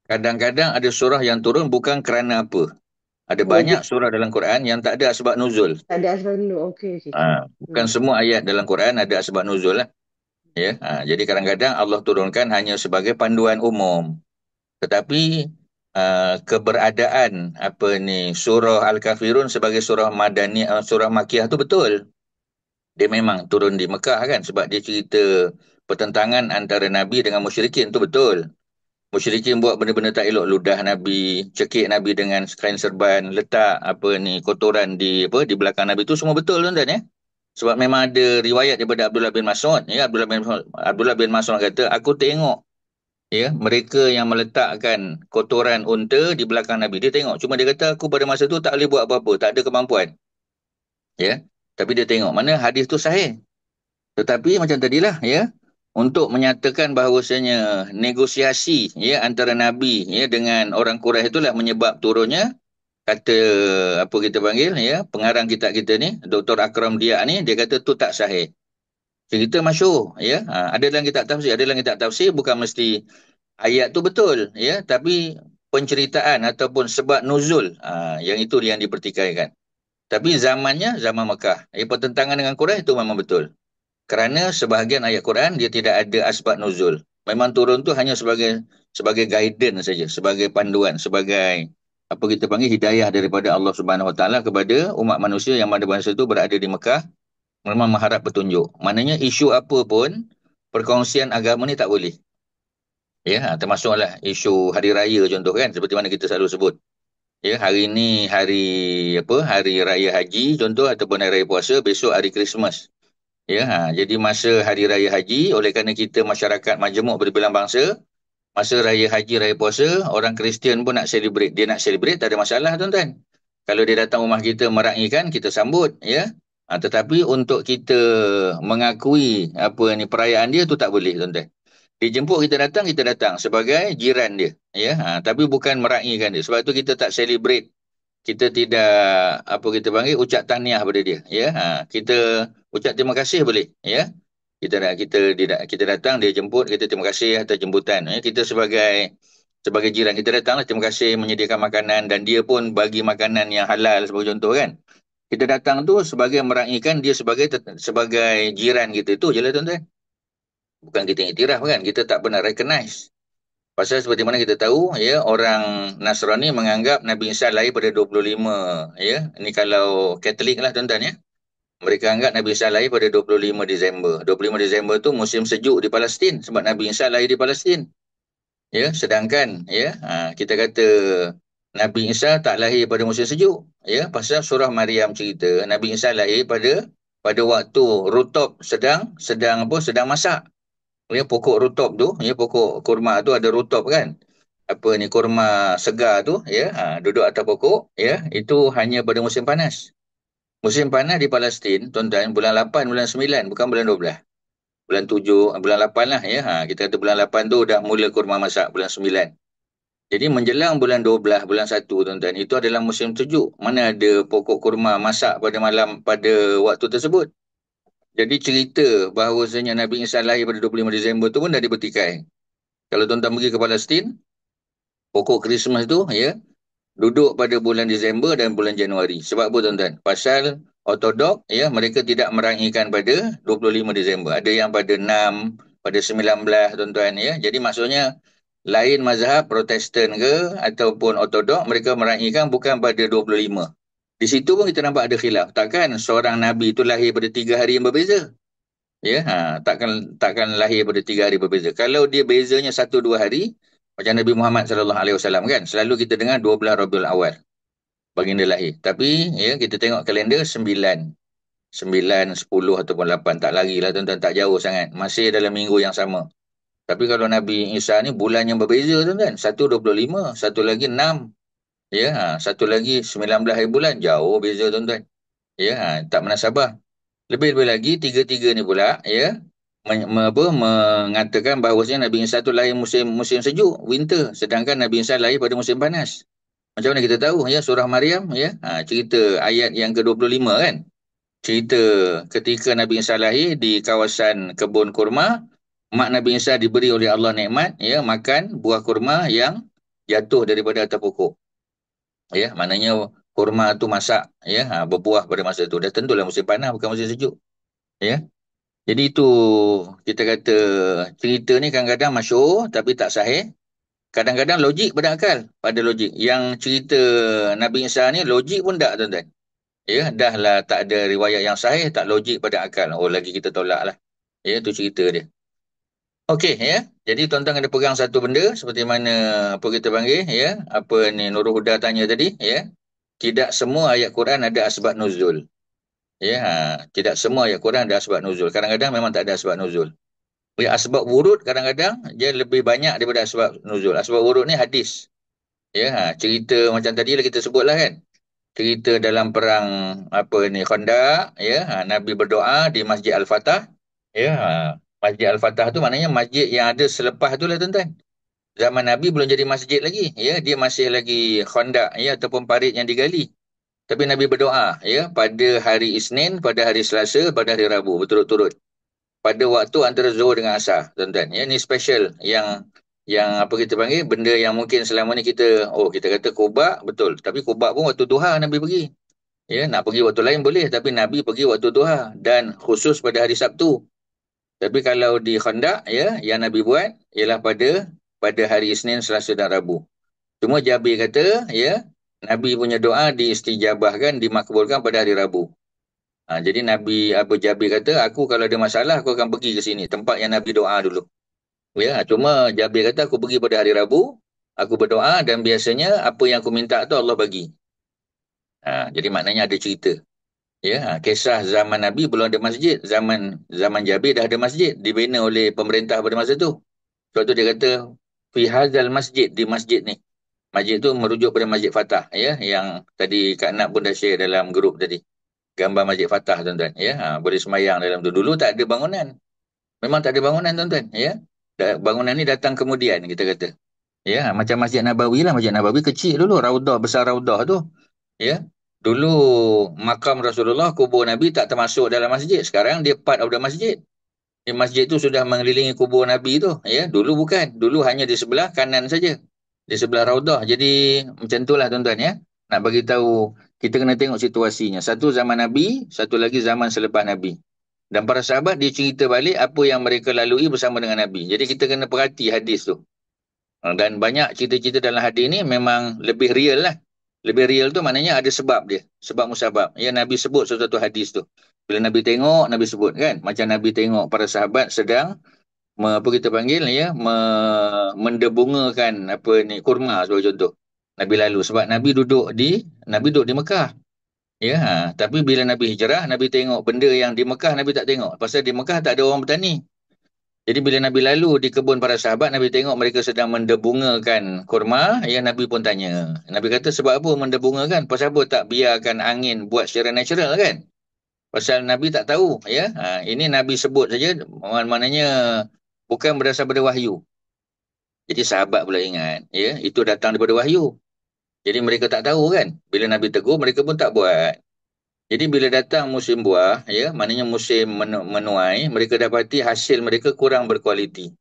Kadang-kadang ada surah yang turun bukan kerana apa. Ada Oh, banyak surah dalam Quran yang tak ada asbab nuzul. tak ada asal dulu. Okey, okey. Bukan semua ayat dalam Quran ada asbab nuzul lah. Ya, jadi kadang-kadang Allah turunkan hanya sebagai panduan umum. Tetapi keberadaan apa ni surah Al-Kafirun sebagai surah Madani, surah Makiyah tu betul. Dia memang turun di Mekah kan sebab dia cerita pertentangan antara Nabi dengan musyrikin tu betul. Musyrikin buat benda-benda tak elok, ludah Nabi, cekik Nabi dengan kain serban, letak apa ni kotoran di belakang Nabi tu semua betul tuan-tuan ya. Sebab memang ada riwayat daripada Abdullah bin Mas'ud ya, Abdullah bin Mas'ud kata aku tengok ya mereka yang meletakkan kotoran unta di belakang Nabi. Dia tengok, cuma dia kata aku pada masa tu tak boleh buat apa-apa, tak ada kemampuan ya. Tapi dia tengok mana hadis tu sahih. Tetapi macam tadilah ya, untuk menyatakan bahawasanya negosiasi ya antara Nabi ya dengan orang Quraisy itulah menyebab turunnya, kata apa kita panggil ya, pengarang kitab kita ni Dr. Akram Dia ni, dia kata tu tak sahih. Cerita masyhur ya. Ada dalam kitab tafsir, ada dalam kitab tafsir, bukan mesti ayat tu betul ya, tapi penceritaan ataupun sebab nuzul yang itu yang dipertikaikan. Tapi zamannya zaman Mekah. Pertentangan dengan Quraisy itu memang betul. Kerana sebahagian ayat Quran dia tidak ada asbab nuzul. Memang turun tu hanya sebagai guidance saja, sebagai panduan, sebagai apa kita panggil hidayah daripada Allah Subhanahu Wa Taala kepada umat manusia yang pada masa itu berada di Mekah, memang mengharap petunjuk. Maknanya isu apa pun perkongsian agama ni tak boleh. Ya, termasuklah isu hari raya contoh kan, seperti mana kita selalu sebut. Ya, hari ni hari apa? Hari raya haji contoh ataupun hari raya puasa, besok hari Christmas. Ya, jadi masa hari raya haji, oleh kerana kita masyarakat majmuk berbilang bangsa, masa raya haji, raya puasa, orang Kristian pun nak celebrate. Dia nak celebrate, tak ada masalah tuan-tuan. Kalau dia datang rumah kita meraihkan, kita sambut, ya. Tetapi untuk kita mengakui apa ni perayaan dia tu tak boleh tuan-tuan. Dia jemput kita datang sebagai jiran dia, ya. Tapi bukan meraihkan dia. Sebab tu kita tak celebrate, kita tidak apa kita panggil ucap tahniah pada dia ya, kita ucap terima kasih boleh ya, kita datang dia jemput, kita terima kasih atas jemputan ya. Kita sebagai jiran kita datang terima kasih menyediakan makanan dan dia pun bagi makanan yang halal sebagai contoh kan. Kita datang tu sebagai meraihkan dia sebagai jiran kita, itu je lah tuan-tuan. Bukan kita iktiraf kan, kita tak pernah recognize. Pasal seperti mana kita tahu, ya, orang Nasrani menganggap Nabi Isa lahir pada 25, ya. Ini kalau Katolik lah tuan-tuan ya. Mereka anggap Nabi Isa lahir pada 25 Disember. 25 Disember tu musim sejuk di Palestin sebab Nabi Isa lahir di Palestin. Ya, sedangkan ya, kita kata Nabi Isa tak lahir pada musim sejuk. Ya, pasal surah Maryam cerita Nabi Isa lahir pada waktu rutub sedang masak. Ya, pokok rutub tu, ya, pokok kurma tu ada rutub kan. Apa ni kurma segar tu ya, duduk atas pokok ya, itu hanya pada musim panas. Musim panas di Palestin tuan-tuan bulan 8 bulan 9 bukan bulan 12. Bulan 7 bulan 8 lah ya. Kita kata bulan 8 tu dah mula kurma masak bulan 9. Jadi menjelang bulan 12 bulan 1 tuan-tuan itu adalah musim sejuk. Mana ada pokok kurma masak pada malam pada waktu tersebut. Jadi cerita bahawasanya Nabi Isa lahir pada 25 Disember tu pun dah dibertikai. Kalau tuan-tuan pergi ke Palestin, pokok Christmas tu ya, duduk pada bulan Disember dan bulan Januari. Sebab apa tuan-tuan? Pasal Ortodok ya, mereka tidak meraihkan pada 25 Disember. Ada yang pada 6, pada 19 tuan-tuan ya. Jadi maksudnya lain mazhab Protestan ke ataupun Ortodok, mereka meraihkan bukan pada 25. Di situ pun kita nampak ada khilaf. Takkan seorang Nabi itu lahir pada 3 hari yang berbeza? Ya, takkan lahir pada 3 hari berbeza. Kalau dia bezanya 1-2 hari, macam Nabi Muhammad SAW kan, selalu kita dengar 12 Rabiul Awal baginda lahir. Tapi ya kita tengok kalender 9, 9, 10 ataupun 8, tak lagi lah tuan-tuan, tak jauh sangat. Masih dalam minggu yang sama. Tapi kalau Nabi Isa ni bulan yang berbeza tuan-tuan. Satu 25, satu lagi 6. Ya, satu lagi 19 hari bulan. Jauh beza tuan-tuan. Ya, tak menasabah. Lebih-lebih lagi tiga-tiga ni pula ya mengatakan bahawasanya Nabi Isa tu lahir musim sejuk, winter, sedangkan Nabi Isa lahir pada musim panas. Macam mana kita tahu ya? Surah Maryam ya, cerita ayat yang ke-25 kan. Cerita ketika Nabi Isa lahir di kawasan kebun kurma, mak Nabi Isa diberi oleh Allah nikmat ya makan buah kurma yang jatuh daripada atas pokok. Ya, maknanya kurma tu masak ya, berbuah pada masa itu. Dah tentulah musim panas bukan musim sejuk. Ya. Jadi itu kita kata cerita ni kadang-kadang masyhur tapi tak sahih. Kadang-kadang logik pada akal, pada logik. Yang cerita Nabi Isa ni logik pun tak, tuan-tuan. Ya, dah lah tak ada riwayat yang sahih, tak logik pada akal. Oh, lagi kita tolak lah. Ya, tu cerita dia. Okey, ya. Jadi tuan-tuan kena pegang satu benda seperti mana apa kita panggil, ya. Apa ni Nurul Huda tanya tadi, ya. Tidak semua ayat Quran ada asbab nuzul. Ya, tidak semua ayat Quran ada asbab nuzul. Kadang-kadang memang tak ada asbab nuzul. Ya, asbab wurud kadang-kadang dia lebih banyak daripada asbab nuzul. Asbab wurud ni hadis. Ya, cerita macam tadi lah kita sebutlah kan. Cerita dalam perang apa ni Khandaq, ya, Nabi berdoa di Masjid Al-Fatah. Ya, Masjid Al-Fatah tu maknanya masjid yang ada selepas tu lah, tuan-tuan. Zaman Nabi belum jadi masjid lagi, ya, dia masih lagi Khandaq ya ataupun parit yang digali. Tapi Nabi berdoa ya pada hari Isnin, pada hari Selasa, pada hari Rabu berturut-turut. Pada waktu antara Zuhur dengan Asar, tuan-tuan. Ya, ni special yang apa kita panggil benda yang mungkin selama ni kita kata kubak betul, tapi kubak pun waktu duha Nabi pergi. Ya, nak pergi waktu lain boleh, tapi Nabi pergi waktu duha dan khusus pada hari Sabtu. Tapi kalau di Khandaq ya, yang Nabi buat ialah pada hari Isnin, Selasa dan Rabu. Cuma Jabir kata ya, Nabi punya doa diistijabahkan, dimakbulkan pada hari Rabu. Jadi Nabi Abu Jabir kata, aku kalau ada masalah aku akan pergi ke sini, tempat yang Nabi doa dulu. Ya, cuma Jabir kata aku pergi pada hari Rabu, aku berdoa dan biasanya apa yang aku minta tu Allah bagi. Jadi maknanya ada cerita. Ya, kisah zaman Nabi belum ada masjid, zaman Jabir dah ada masjid dibina oleh pemerintah pada masa tu. Sebab tu dia kata fi hadzal masjid, di masjid ni. Masjid tu merujuk pada Masjid Fatah ya, yang tadi Kak Nat pun dah share dalam grup tadi. Gambar Masjid Fatah, tuan-tuan ya. Boleh semayang dalam tu. Dulu tak ada bangunan. Memang tak ada bangunan, tuan-tuan ya. Bangunan ni datang kemudian kita kata. Ya, macam Masjid Nabawi lah. Masjid Nabawi kecil dulu, raudah, besar raudah tu. Ya. Dulu makam Rasulullah, kubur Nabi tak termasuk dalam masjid. Sekarang dia part of the masjid. Di masjid tu sudah mengelilingi kubur Nabi tu. Ya, dulu bukan. Dulu hanya di sebelah kanan saja. Di sebelah raudah. Jadi macam itulah, tuan-tuan ya. Nak bagi tahu, kita kena tengok situasinya. Satu zaman Nabi, satu lagi zaman selepas Nabi. Dan para sahabat dia cerita balik apa yang mereka lalui bersama dengan Nabi. Jadi kita kena perhati hadis tu. Dan banyak cerita-cerita dalam hadis ni memang lebih real lah. Lebih real tu maknanya ada sebab dia. Sebab musabab. Ya, Nabi sebut sesuatu hadis tu. Bila Nabi tengok, Nabi sebut kan. Macam Nabi tengok para sahabat sedang apa kita panggil ya, mendebungakan apa ni kurma sebagai contoh. Nabi lalu sebab Nabi duduk di Mekah. Ya, tapi bila Nabi hijrah, Nabi tengok benda yang di Mekah Nabi tak tengok. Pasal di Mekah tak ada orang bertani. Jadi bila Nabi lalu di kebun para sahabat, Nabi tengok mereka sedang mendebungakan kurma, ya, Nabi pun tanya. Nabi kata sebab apa mendebungakan? Pasal apa tak biarkan angin buat secara natural kan? Pasal Nabi tak tahu, ya. Ini Nabi sebut saja, maknanya bukan berdasar pada wahyu. Jadi sahabat pula ingat, ya, itu datang daripada wahyu. Jadi mereka tak tahu kan. Bila Nabi tegur, mereka pun tak buat. Jadi bila datang musim buah, ya, maknanya musim menuai, mereka dapati hasil mereka kurang berkualiti.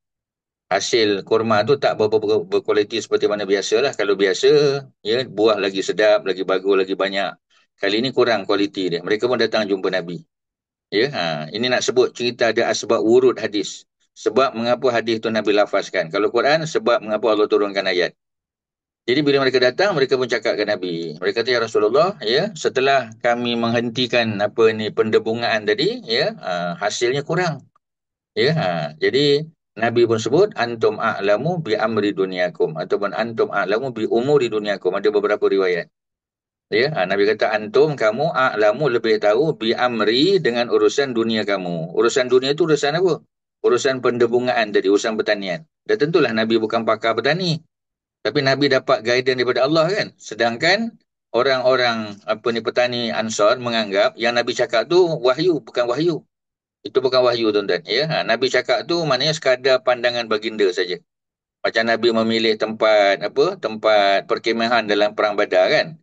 Hasil kurma tu tak berkualiti seperti mana biasalah. Kalau biasa, ya, buah lagi sedap, lagi bagus, lagi banyak. Kali ini kurang kualiti dia. Mereka pun datang jumpa Nabi. Ya, ini nak sebut cerita ada asbab wurud hadis. Sebab mengapa hadis tu Nabi lafazkan. Kalau Quran, sebab mengapa Allah turunkan ayat. Jadi bila mereka datang, mereka pun cakap ke Nabi. Mereka kata, ya Rasulullah, ya, setelah kami menghentikan apa ni pendebungaan tadi, ya, hasilnya kurang. Ya, jadi Nabi pun sebut antum a'lamu bi amri dunyakum ataupun antum a'lamu bi umuri dunyakum. Ada beberapa riwayat. Ya, Nabi kata antum, kamu a'lamu, lebih tahu bi amri dengan urusan dunia kamu. Urusan dunia itu urusan apa? Urusan pendebungaan tadi, urusan pertanian. Dan tentulah Nabi bukan pakar petani. Tapi Nabi dapat guidance daripada Allah kan. Sedangkan orang-orang apa ni petani Ansar menganggap yang Nabi cakap tu wahyu, bukan wahyu. Itu bukan wahyu tuan-tuan. Ya, Nabi cakap tu maknanya sekadar pandangan baginda saja. Macam Nabi memilih tempat perkemahan dalam perang Badar kan.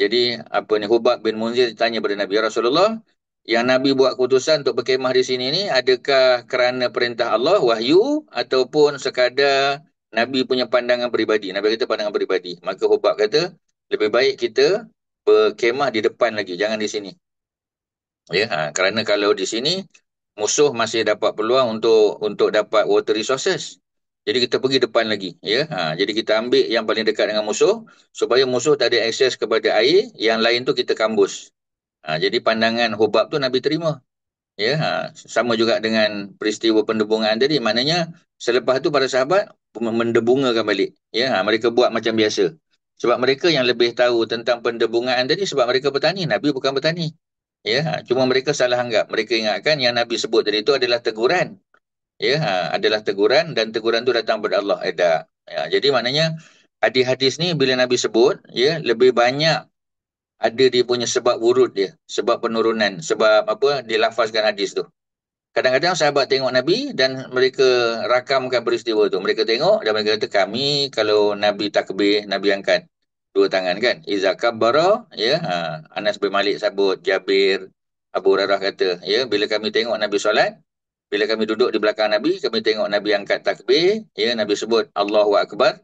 Jadi ni Hubab bin Munzir tanya pada Nabi, "Ya Rasulullah, yang Nabi buat keputusan untuk berkemah di sini ni adakah kerana perintah Allah wahyu ataupun sekadar Nabi punya pandangan peribadi?" Nabi kata pandangan peribadi. Maka Hubab kata lebih baik kita berkemah di depan lagi, jangan di sini. Ya, kerana kalau di sini musuh masih dapat peluang untuk dapat water resources. Jadi kita pergi depan lagi, ya. Jadi kita ambil yang paling dekat dengan musuh supaya musuh tak ada akses kepada air, yang lain tu kita kambus. Jadi pandangan Hubab tu Nabi terima. Ya, sama juga dengan peristiwa pendebungan tadi. Maknanya selepas tu para sahabat mendebungakan balik. Ya, mereka buat macam biasa. Sebab mereka yang lebih tahu tentang pendebungan tadi sebab mereka petani. Nabi bukan petani. Ya, cuma mereka salah anggap. Mereka ingatkan yang Nabi sebut tadi itu adalah teguran. Ya, adalah teguran dan teguran itu datang dari Allah. Tak. Ya, jadi maknanya hadis-hadis ni bila Nabi sebut, ya, lebih banyak ada dia punya sebab wurud dia, sebab penurunan, sebab dia lafazkan hadis tu. Kadang-kadang sahabat tengok Nabi dan mereka rakamkan peristiwa tu. Mereka tengok dan mereka kata, kami kalau Nabi takbir, Nabi angkat dua tangan kan. Iza kabbara, ya, Anas bin Malik sebut, Jabir, Abu Hurairah kata, ya, bila kami tengok Nabi solat, bila kami duduk di belakang Nabi, kami tengok Nabi angkat takbir, ya, Nabi sebut Allahu Akbar,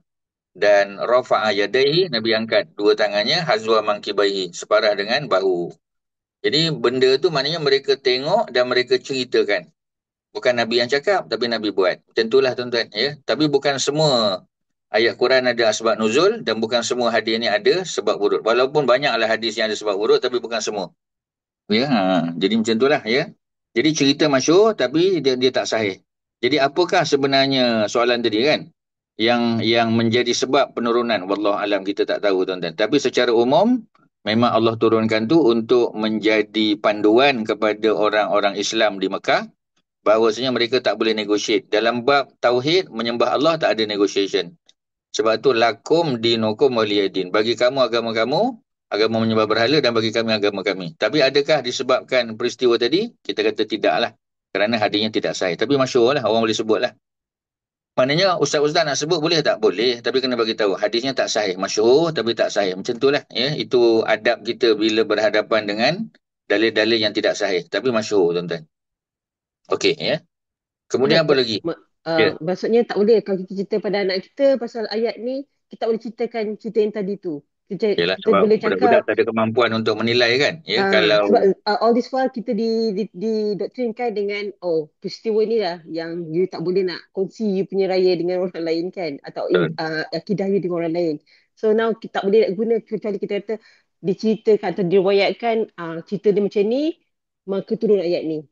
dan rafa'a yadaihi, Nabi angkat dua tangannya, hazwa mankibaihi, separah dengan bahu. Jadi benda tu maknanya mereka tengok dan mereka ceritakan. Bukan Nabi yang cakap, tapi Nabi buat. Macam itulah tuan-tuan. Ya. Tapi bukan semua ayat Quran ada sebab nuzul dan bukan semua hadis ni ada sebab wurud. Walaupun banyaklah hadis yang ada sebab wurud, tapi bukan semua. Ya, jadi macam itulah. Ya. Jadi cerita masyhur tapi dia tak sahih. Jadi apakah sebenarnya soalan tadi kan? Yang menjadi sebab penurunan. Wallahu alam, kita tak tahu tuan-tuan. Tapi secara umum, memang Allah turunkan tu untuk menjadi panduan kepada orang-orang Islam di Mekah bahawasanya mereka tak boleh negotiate. Dalam bab tauhid, menyembah Allah tak ada negotiation. Sebab tu lakum dinukum waliyadin. Bagi kamu agama kamu, agama menyembah berhala, dan bagi kami agama kami. Tapi adakah disebabkan peristiwa tadi? Kita kata tidaklah. Kerana hadisnya tidak sahih. Tapi masyhur lah, orang boleh sebut lah. Maknanya ustaz-ustaz nak sebut boleh tak? Boleh. Tapi kena bagi tahu hadisnya tak sahih. Masyhur tapi tak sahih. Macam itulah. Ya. Itu adab kita bila berhadapan dengan dalil-dalil yang tidak sahih. Tapi masyhur tuan-tuan. Okey, ya. Kemudian apa lagi? Ya. Maksudnya tak boleh kalau kita cerita pada anak kita pasal ayat ni, kita boleh ceritakan cerita yang tadi tu. Yalah, Kita sebab boleh budak-budak cakap tak ada kemampuan untuk menilai kan. Ya, kalau sebab all this while kita didoktrinkan dengan peristiwa ni lah yang you tak boleh nak kongsi you punya raya dengan orang lain kan, atau akidah you dengan orang lain. So now kita tak boleh nak guna kecuali kita kata diceritakan atau diriwayatkan cerita dia macam ni, maka turun ayat ni.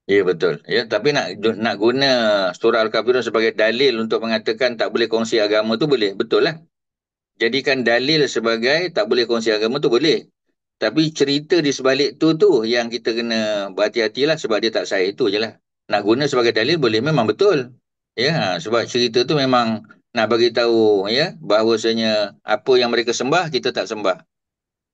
ya betul. Ya, tapi nak guna surah Al-Kafirun sebagai dalil untuk mengatakan tak boleh kongsi agama tu boleh. Betul lah. Jadikan dalil sebagai tak boleh kongsi agama tu boleh. Tapi cerita di sebalik tu yang kita kena berhati-hatilah sebab dia tak sahih, itu je lah. Nak guna sebagai dalil boleh, memang betul. Ya, sebab cerita tu memang nak bagi tahu ya bahawasanya apa yang mereka sembah kita tak sembah.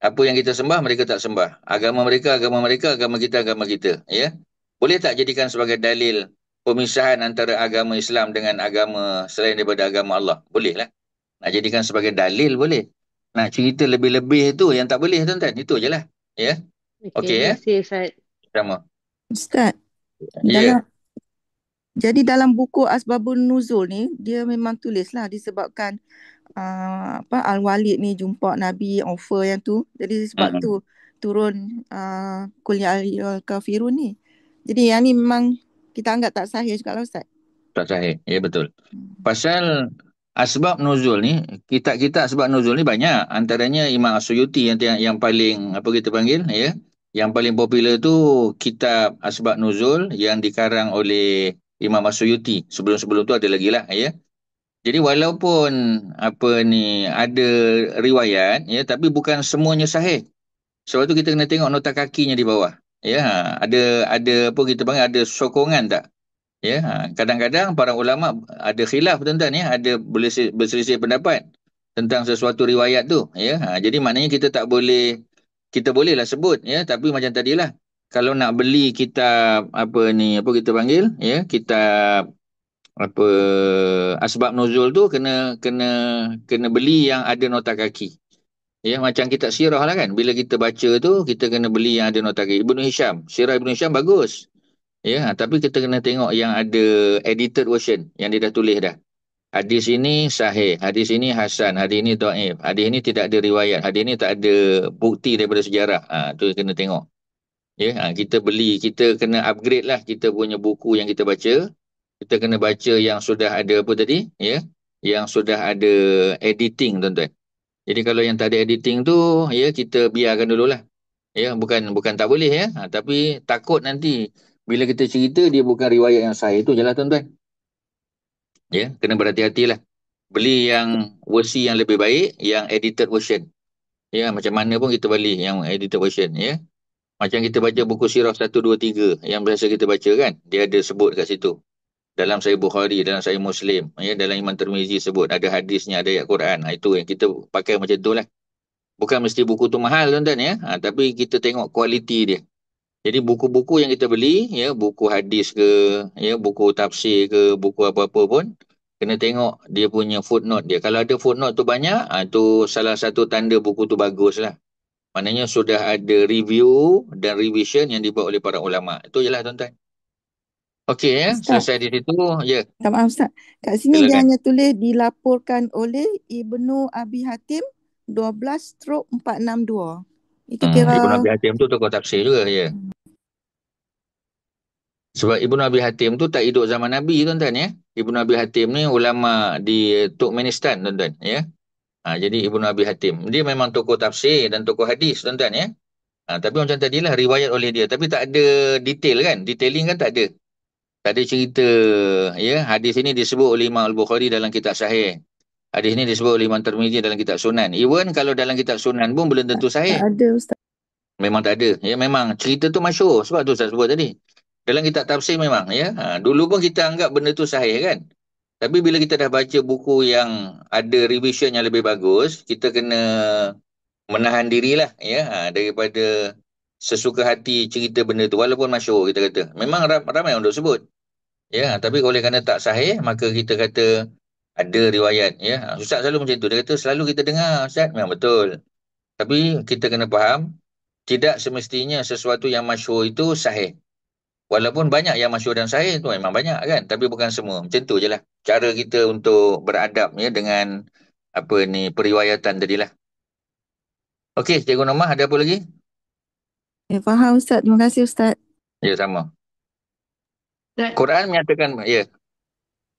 Apa yang kita sembah mereka tak sembah. Agama mereka, agama kita, agama kita. Ya, boleh tak jadikan sebagai dalil pemisahan antara agama Islam dengan agama selain daripada agama Allah? Boleh lah. Nak jadikan sebagai dalil boleh. Nak cerita lebih-lebih tu yang tak boleh tuan-tuan. Itu je lah. Ya. Okay, Okey terima ya. kasih Ustaz. Sama. Ustaz, Ya. dalam buku Asbabun Nuzul ni, dia memang tulislah disebabkan Al-Walid ni jumpa Nabi offer yang tu. Jadi sebab tu turun Qul ya ayyuhal kafirun ni. Jadi yang ni memang kita anggap tak sahih juga lah Ustaz. Tak sahih. Ya betul. Pasal asbab nuzul ni, kitab-kitab asbab nuzul ni banyak. Antaranya Imam As-Suyuti yang paling apa kita panggil ya. Yang paling popular tu kitab asbab nuzul yang dikarang oleh Imam As-Suyuti. Sebelum-sebelum tu ada lagi lah ya. Jadi walaupun ada riwayat ya, tapi bukan semuanya sahih. Sebab tu kita kena tengok nota kakinya di bawah. Ya, ada apa kita panggil, ada sokongan tak? Ya, kadang-kadang para ulama ada khilaf tuan-tuan ya, ada berselisih pendapat tentang sesuatu riwayat tu ya. Jadi maknanya kita bolehlah sebut ya, tapi macam tadilah kalau nak beli kitab apa kita panggil, ya, kitab apa asbab nuzul tu kena kena kena beli yang ada nota kaki. Ya, macam kitab sirah lah kan. Bila kita baca tu, kita kena beli yang ada nota kaki. Ibnu Hisham, sirah Ibnu Hisham bagus. Ya, tapi kita kena tengok yang ada edited version, yang dia dah tulis dah. Hadis ini sahih, hadis ini hasan, hadis ini dhaif, hadis ini tidak ada riwayat, hadis ini tak ada bukti daripada sejarah. Tu kena tengok. Ya, kita beli, kita kena upgrade lah kita punya buku yang kita baca. Kita kena baca yang sudah ada apa tadi? Ya, yang sudah ada editing, tuan-tuan. Jadi kalau yang tak ada editing tu, ya, kita biarkan dululah. Ya, bukan bukan tak boleh, ya. Tapi takut nanti bila kita cerita dia bukan riwayat yang sahih, itu je lah, tuan-tuan. Ya, kena berhati-hatilah. Beli yang versi yang lebih baik, yang edited version. Ya, macam mana pun kita beli yang edited version, ya. Macam kita baca buku Sirah 1, 2, 3 yang biasa kita baca kan, dia ada sebut kat situ. Dalam Sahih Bukhari, dalam Sahih Muslim, ya, dalam Imam Tirmizi sebut, ada hadisnya, ada ayat Quran. Itu yang kita pakai macam tu lah. Bukan mesti buku tu mahal, tuan-tuan, ya. Tapi kita tengok kualiti dia. Jadi buku-buku yang kita beli, ya, buku hadis ke, ya, buku tafsir ke, buku apa-apa pun, kena tengok dia punya footnote dia. Kalau ada footnote tu banyak, tu salah satu tanda buku tu bagus lah. Maknanya sudah ada review dan revision yang dibuat oleh para ulama. Itu je lah, tuan-tuan. Okey, ya, Ustaz, selesai di situ. Ya, minta maaf Ustaz. Kat sini dia silakan. hanya tulis dilaporkan oleh Ibnu Abi Hatim 12/462. Itu Ibnu kira Abi Hatim tu tokoh tafsir juga, ya. Sebab Ibnu Abi Hatim tu tak hidup zaman Nabi, tuan-tuan, ya. Ibnu Abi Hatim ni ulama di Turkmenistan, tuan-tuan, ya. Jadi Ibnu Abi Hatim, dia memang tokoh tafsir dan tokoh hadis, tuan-tuan, ya. Tapi macam tadilah riwayat oleh dia, tapi tak ada detail kan, detailing kan tak ada. Tak ada cerita, ya. Hadis ini disebut oleh Imam Al-Bukhari dalam kitab Sahih. Hadis ini disebut oleh Imam Tirmizi dalam kitab Sunan. Even kalau dalam kitab Sunan pun belum tentu tak sahih. ada Ustaz. Memang tak ada. Ya, memang cerita tu masyhur. Sebab tu saya sebut tadi. Dalam kitab tafsir memang, ya. Dulu pun kita anggap benda tu sahih kan. Tapi bila kita dah baca buku yang ada revision yang lebih bagus, kita kena menahan dirilah, ya, daripada sesuka hati cerita benda tu walaupun masyhur kita kata. Memang ramai orang duk sebut. Ya, tapi oleh kerana tak sahih, maka kita kata ada riwayat, ya. Ustaz selalu macam tu. Dia kata selalu kita dengar, Ustaz. Memang betul. Tapi kita kena faham, tidak semestinya sesuatu yang masyhur itu sahih. Walaupun banyak yang masyhur dan sahih tu memang banyak kan, tapi bukan semua. Macam tu je lah. Cara kita untuk beradab, ya, dengan periwayatan tadilah. Okey, Cikgu Nomah, ada apa lagi? Faham Ustaz. Terima kasih Ustaz. Ya, sama. Ustaz, Quran menyatakan, ya.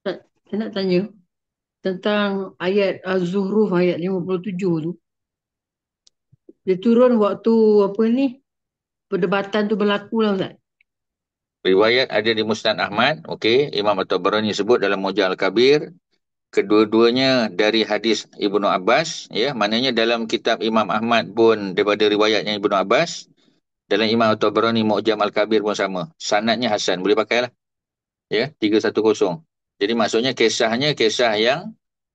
saya nak tanya tentang ayat Az-Zuhruf ayat 57 tu. Dia turun waktu apa ni? Perdebatan tu berlaku lah Ustaz. Riwayat ada di Musnad Ahmad. Okey, Imam At-Tabarani sebut dalam Mu'jam Al-Kabir. Kedua-duanya dari hadis Ibnu Abbas, ya. Maknanya dalam kitab Imam Ahmad pun daripada riwayatnya Ibnu Abbas. Dalam Imam At-Tabarani Mu'jam Al-Kabir pun sama. Sanadnya hasan, boleh pakailah. Ya, 310. Jadi maksudnya kisahnya kisah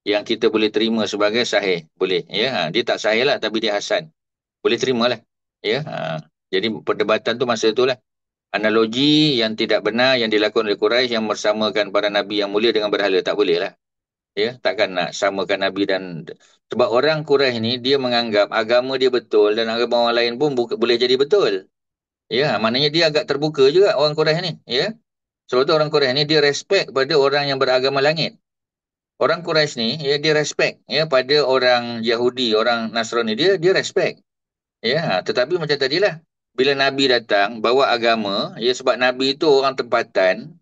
yang kita boleh terima sebagai sahih, boleh, ya. Dia tak sahih lah tapi dia hasan. Boleh terimalah. Ya. Jadi perdebatan tu masa itulah. Analogi yang tidak benar yang dilakukan oleh Quraisy yang bersamakan para nabi yang mulia dengan berhala, tak boleh lah. Ya, takkan nak samakan nabi dan sebab orang Quraisy ni dia menganggap agama dia betul dan agama orang lain pun boleh jadi betul. Ya, maknanya dia agak terbuka juga orang Quraisy ni, ya. Sebab tu orang Quraisy ni dia respect pada orang yang beragama langit. Orang Quraisy ni, ya, dia respect, ya, pada orang Yahudi, orang Nasrani, dia respect. Ya, tetapi macam tadilah, bila Nabi datang bawa agama, ya, sebab Nabi itu orang tempatan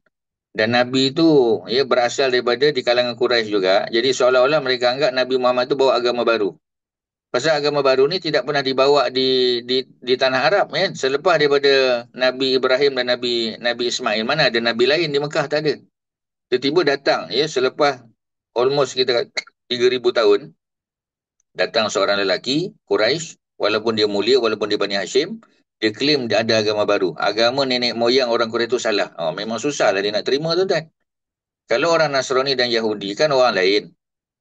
dan Nabi itu, ya, berasal daripada di kalangan Quraisy juga. Jadi seolah-olah mereka anggap Nabi Muhammad itu bawa agama baru. Pasal agama baru ni tidak pernah dibawa di tanah Arab, kan. Selepas daripada Nabi Ibrahim dan Nabi Ismail, mana ada Nabi lain di Mekah, tak ada. Tiba-tiba datang, ya, selepas almost kita 3,000 tahun, datang seorang lelaki Quraisy, walaupun dia mulia, walaupun dia Bani Hashim, dia claim dia ada agama baru. Agama nenek moyang orang Quraisy itu salah. Memang susah lah dia nak terima, tuan-tuan. Kalau orang Nasrani dan Yahudi kan orang lain,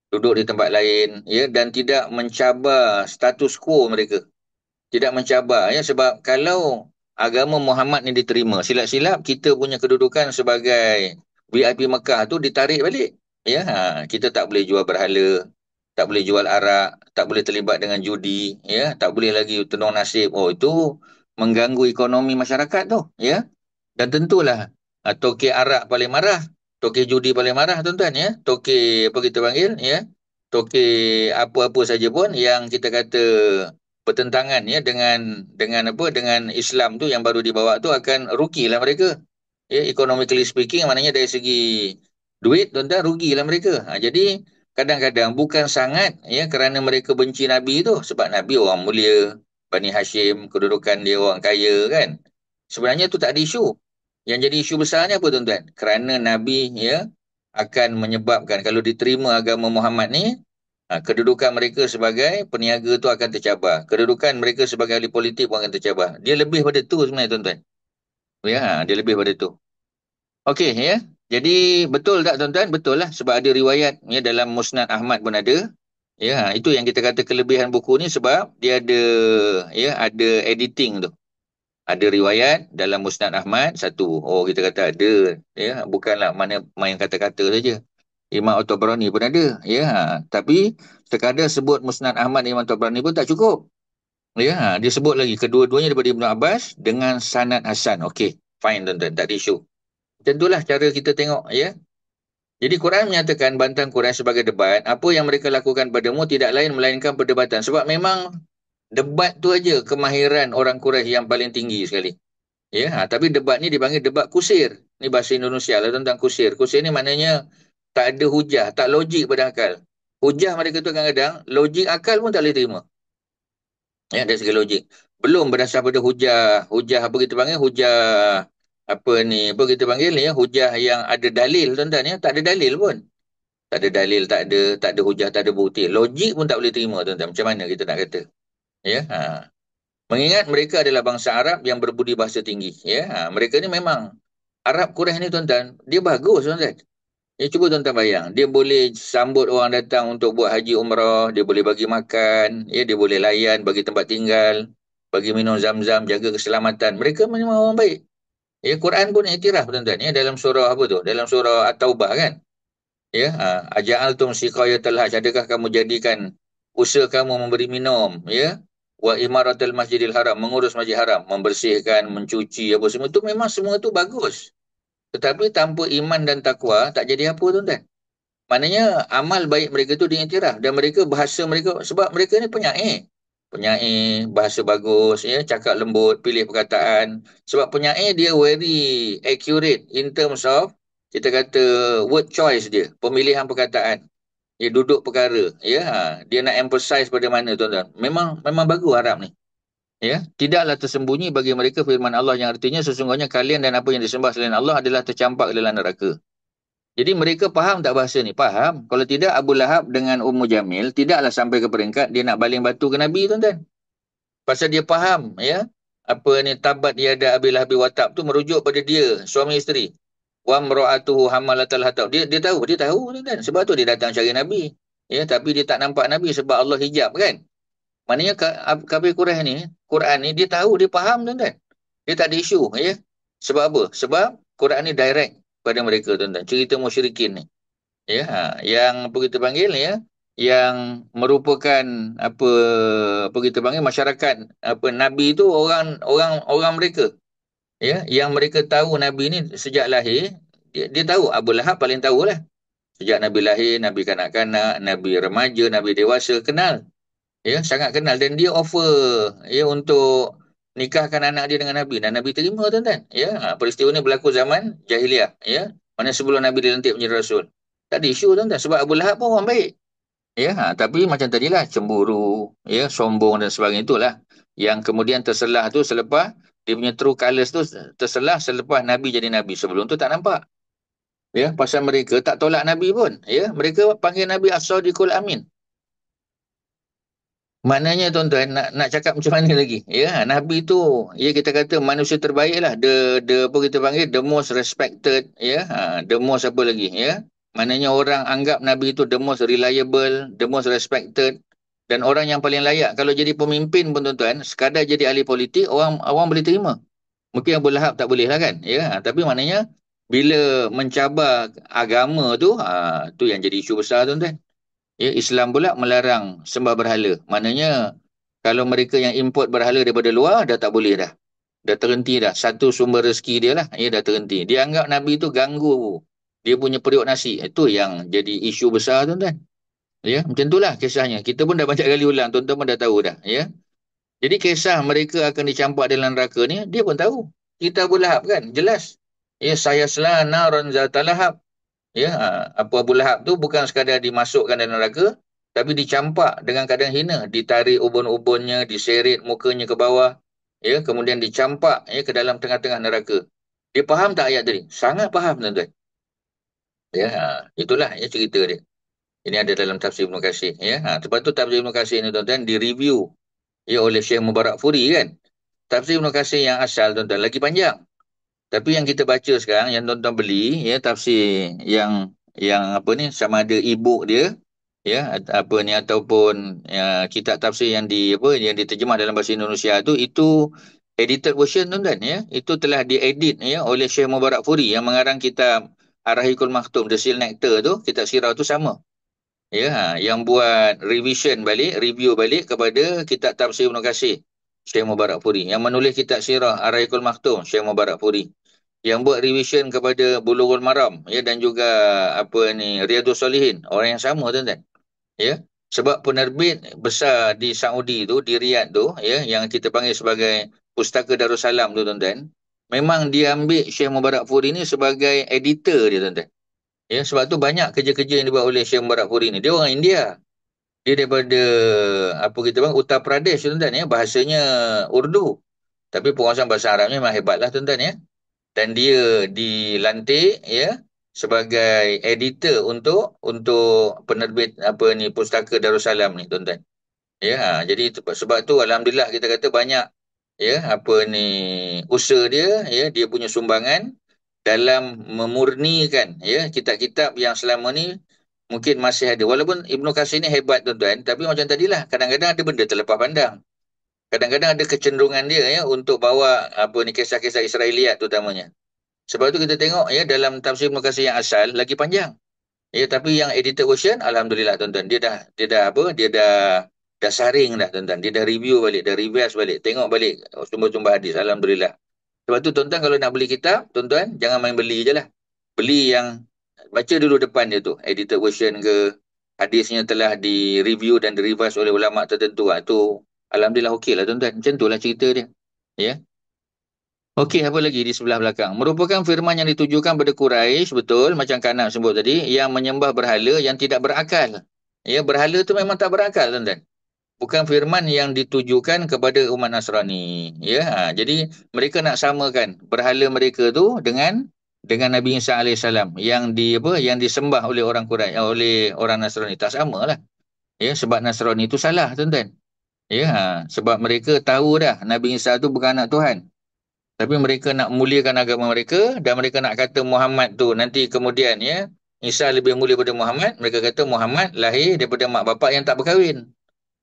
duduk di tempat lain, ya, dan tidak mencabar status quo mereka. Tidak mencabar, ya, sebab kalau agama Muhammad ni diterima. Silap-silap kita punya kedudukan sebagai VIP Mekah tu ditarik balik. Ya, kita tak boleh jual berhala, tak boleh jual arak, tak boleh terlibat dengan judi, ya, tak boleh lagi tenung nasib. Oh, itu mengganggu ekonomi masyarakat tu, ya. Dan tentulah tokek arak paling marah, tokek judi paling marah tuan-tuan, ya. Tokek apa kita panggil, ya. Tokek apa-apa saja pun yang kita kata bertentangan ya dengan apa dengan Islam tu yang baru dibawa tu akan rugilah mereka. Ya, economically speaking maknanya dari segi duit tuan-tuan rugilah mereka. Jadi kadang-kadang bukan sangat ya kerana mereka benci Nabi tu sebab Nabi orang mulia, Bani Hashim, kedudukan dia orang kaya kan. Sebenarnya tu tak ada isu. Yang jadi isu besarnya apa tuan-tuan? Kerana Nabi ya akan menyebabkan kalau diterima agama Muhammad ni kedudukan mereka sebagai peniaga tu akan tercabar. Kedudukan mereka sebagai ahli politik pun akan tercabar. Dia lebih pada tu sebenarnya tuan-tuan. Ya, dia lebih pada tu. Okey ya. Jadi betul tak tuan-tuan? Betul lah sebab ada riwayat ya dalam Musnad Ahmad pun ada. Ya, itu yang kita kata kelebihan buku ni sebab dia ada ya ada editing tu. Ada riwayat dalam Musnad Ahmad satu. Oh kita kata ada ya, bukanlah mana main kata-kata saja. Imam At-Tabrani pun ada ya. Tapi sekadar sebut Musnad Ahmad dan Imam At-Tabrani pun tak cukup. Ya, dia sebut lagi kedua-duanya daripada Ibnu Abbas dengan sanad hasan. Okey, fine tuan-tuan, tak ada isu. Tentulah cara kita tengok ya. Jadi Quran menyatakan bantang Quran sebagai debat, apa yang mereka lakukan padamu tidak lain melainkan perdebatan. Sebab memang debat tu aja kemahiran orang Quraisy yang paling tinggi sekali. Ya, tapi debat ni dipanggil debat kusir. Ni bahasa Indonesia lah tentang kusir. Kusir ni maknanya tak ada hujah, tak logik pada akal. Hujah mereka tu kadang-kadang logik akal pun tak boleh terima. Ya, dari segi logik. Belum berdasar pada hujah, hujah apa kita panggil? Hujah apa ni? Apa kita panggil ya? Hujah yang ada dalil tuan-tuan ya. Tak ada dalil pun. Tak ada dalil, tak ada hujah, tak ada bukti. Logik pun tak boleh terima tuan-tuan. Macam mana kita nak kata? Ya, mengingat mereka adalah bangsa Arab yang berbudi bahasa tinggi. Ya, mereka ni memang Arab Quraisy ni tuan-tuan, dia bagus tuan-tuan. Ya, cuba tuan-tuan bayang, dia boleh sambut orang datang untuk buat haji umrah, dia boleh bagi makan, ya, dia boleh layan, bagi tempat tinggal, bagi minum zam-zam, jaga keselamatan. Mereka memang orang baik. Ya, Quran pun iktiraf tuan-tuan, ya, dalam surah apa tu? Dalam surah At-Taubah kan? Ya, aja'altum siqayatal hajj, adakah kamu jadikan usaha kamu memberi minum, ya? Wa imaratul masjidil haram, mengurus masjid haram, membersihkan, mencuci apa semua itu memang semua itu bagus. Tetapi tanpa iman dan takwa tak jadi apa tuan-tuan. Maknanya amal baik mereka tu diiktiraf dan mereka bahasa mereka sebab mereka ni penyair. Penyair, bahasa bagus, ya, cakap lembut, pilih perkataan. Sebab penyair dia very accurate in terms of kita kata word choice dia, pemilihan perkataan. Dia duduk perkara, ya. Dia nak emphasize pada mana tuan-tuan. Memang bagus Arab ni. Ya, tidaklah tersembunyi bagi mereka firman Allah yang artinya sesungguhnya kalian dan apa yang disembah selain Allah adalah tercampak dalam neraka. Jadi mereka faham tak bahasa ni? Faham. Kalau tidak Abu Lahab dengan Ummu Jamil tidaklah sampai ke peringkat dia nak baling batu ke Nabi tuan-tuan. Pasal dia faham ya. Apa ni tabat yada Abi Lahab wa tab tu merujuk pada dia, suami isteri. Wa mra'atuhu hamalatal hatab. Dia tahu tuan-tuan. Sebab tu dia datang cari Nabi. Ya, tapi dia tak nampak Nabi sebab Allah hijab kan. Maknanya kafir Quraisy ni, Quran ni dia tahu, dia faham tuan-tuan. Dia tak ada isu ya. Sebab apa? Sebab Quran ni direct pada mereka tuan-tuan. Cerita musyrikin ni. Ya, yang apa kita panggil ya, yang merupakan apa kita panggil masyarakat apa Nabi tu orang mereka. Ya, yang mereka tahu Nabi ni sejak lahir, dia tahu Abu Lahab paling tahulah. Sejak Nabi lahir, Nabi kanak-kanak, Nabi remaja, Nabi dewasa kenal. Ya, sangat kenal dan dia offer ya untuk nikahkan anak dia dengan Nabi dan Nabi terima tuan-tuan. Ya, peristiwa ni berlaku zaman jahiliah ya. Mana sebelum Nabi dilantik menjadi rasul. Tak ada isu tuan-tuan sebab Abu Lahab pun orang baik. Ya, tapi macam tadilah cemburu, ya, sombong dan sebagainya itulah yang kemudian terselah tu selepas dia punya true colours tu terselah selepas Nabi jadi Nabi. Sebelum tu tak nampak. Ya, pasal mereka tak tolak Nabi pun. Ya, mereka panggil Nabi As-Sadiqul Amin. Maknanya tuan-tuan nak cakap macam mana lagi? Ya, Nabi tu ya kita kata manusia terbaik lah. The apa kita panggil the most respected ya. The most apa lagi ya. Maknanya orang anggap Nabi tu the most reliable, the most respected dan orang yang paling layak kalau jadi pemimpin pun tuan-tuan, sekadar jadi ahli politik orang boleh terima. Mungkin Abu Lahab tak boleh lah kan. Ya, tapi maknanya bila mencabar agama tu yang jadi isu besar tuan-tuan. Ya, Islam pula melarang sembah berhala. Maknanya kalau mereka yang import berhala daripada luar dah tak boleh dah. Dah terhenti dah. Satu sumber rezeki dia lah. Ya, dah terhenti. Dia anggap Nabi tu ganggu dia punya periuk nasi. Itu yang jadi isu besar tuan-tuan. Ya, macam itulah kisahnya. Kita pun dah banyak kali ulang. Tuan-tuan pun dah tahu dah. Ya. Jadi kisah mereka akan dicampak dalam neraka ni, dia pun tahu. Kita Abu Lahab kan, jelas. Ya, saya sela naron zata lahab. Ya, apa Abu Lahab tu bukan sekadar dimasukkan dalam neraka, tapi dicampak dengan keadaan hina, ditarik ubun-ubunnya, diseret mukanya ke bawah, ya, kemudian dicampak ya ke dalam tengah-tengah neraka. Dia faham tak ayat tadi? Sangat faham tuan-tuan. Ya, itulah ya cerita dia. Ini ada dalam tafsir Ibn Katsir ya. Lepas tu tafsir Ibn Katsir ni tuan-tuan direview ya oleh Syekh Mubarak Furi kan. Tafsir Ibn Katsir yang asal tuan-tuan lagi panjang. Tapi yang kita baca sekarang, yang tuan-tuan beli, ya tafsir yang apa ni, sama ada e-book dia, ya apa ni ataupun ya, kitab tafsir yang yang diterjemah dalam bahasa Indonesia tu, itu edited version tuan-tuan ya. Itu telah diedit ya oleh Syekh Mubarak Furi yang mengarang kitab Ar-Rahiqul Maktum, The Seal Nectar tu, kitab sirah tu sama. Ya, yang buat revision balik, review balik kepada kitab tafsir Ibn Katsir, Syekh Mubarak Furi. Yang menulis kitab sirah Ar-Rahiqul Maktum, Syekh Mubarak Furi. Yang buat revision kepada Bulughul Maram ya dan juga apa ni Riyadhus Shalihin, orang yang sama tuan-tuan. Ya. Sebab penerbit besar di Saudi tu, di Riyadh tu ya yang kita panggil sebagai Pustaka Darussalam tu tuan-tuan. Memang dia ambil Syekh Mubarak Furi ni sebagai editor dia tuan-tuan. Ya, sebab tu banyak kerja-kerja yang dibuat oleh Syekh Mubarak Furi ni. Dia orang India. Dia daripada apa kita panggil Uttar Pradesh tuan-tuan ya, bahasanya Urdu. Tapi penguasaan bahasa Arabnya memang hebatlah tuan-tuan ya. Dan dia dilantik ya sebagai editor untuk penerbit apa ni Pustaka Darussalam ni tuan-tuan. Ya, jadi sebab tu alhamdulillah kita kata banyak ya apa ni usaha dia ya dia punya sumbangan dalam memurnikan ya kitab-kitab yang selama ni mungkin masih ada. Walaupun Ibnu Katsir ni hebat tuan-tuan, tapi macam tadilah kadang-kadang ada benda terlepas pandang. Kadang-kadang ada kecenderungan dia ya untuk bawa apa ni kisah-kisah Israeliat terutamanya. Sebab tu kita tengok ya dalam tafsir Ibnu Katsir yang asal lagi panjang. Ya tapi yang edited version alhamdulillah tuan-tuan dia dah apa dah saring dah tuan-tuan. Dia dah review balik, dah revise balik, tengok balik sumber-sumber hadis alhamdulillah. Sebab tu tuan-tuan kalau nak beli kitab, tuan-tuan jangan main beli je lah. Beli yang baca dulu depan dia tu, edited version ke, hadisnya telah di-review dan di-revise oleh ulama tertentu. Tu alhamdulillah okey lah tuan-tuan. Macam tu lah cerita dia. Ya. Okey, apa lagi di sebelah belakang? Merupakan firman yang ditujukan pada Quraisy, betul, macam Kanam sebut tadi, yang menyembah berhala yang tidak berakal. Ya, berhala tu memang tak berakal tuan-tuan. Bukan firman yang ditujukan kepada umat Nasrani. Ya, jadi mereka nak samakan berhala mereka tu dengan Nabi Isa alaihissalam yang disembah oleh orang Quraisy, oleh orang Nasrani. Tak samalah. Ya, sebab Nasrani itu salah, tuan-tuan. Ya, sebab mereka tahu dah Nabi Isa tu bukan anak Tuhan. Tapi mereka nak muliakan agama mereka dan mereka nak kata Muhammad tu nanti kemudian ya Isa lebih mulia daripada Muhammad. Mereka kata Muhammad lahir daripada mak bapak yang tak berkahwin.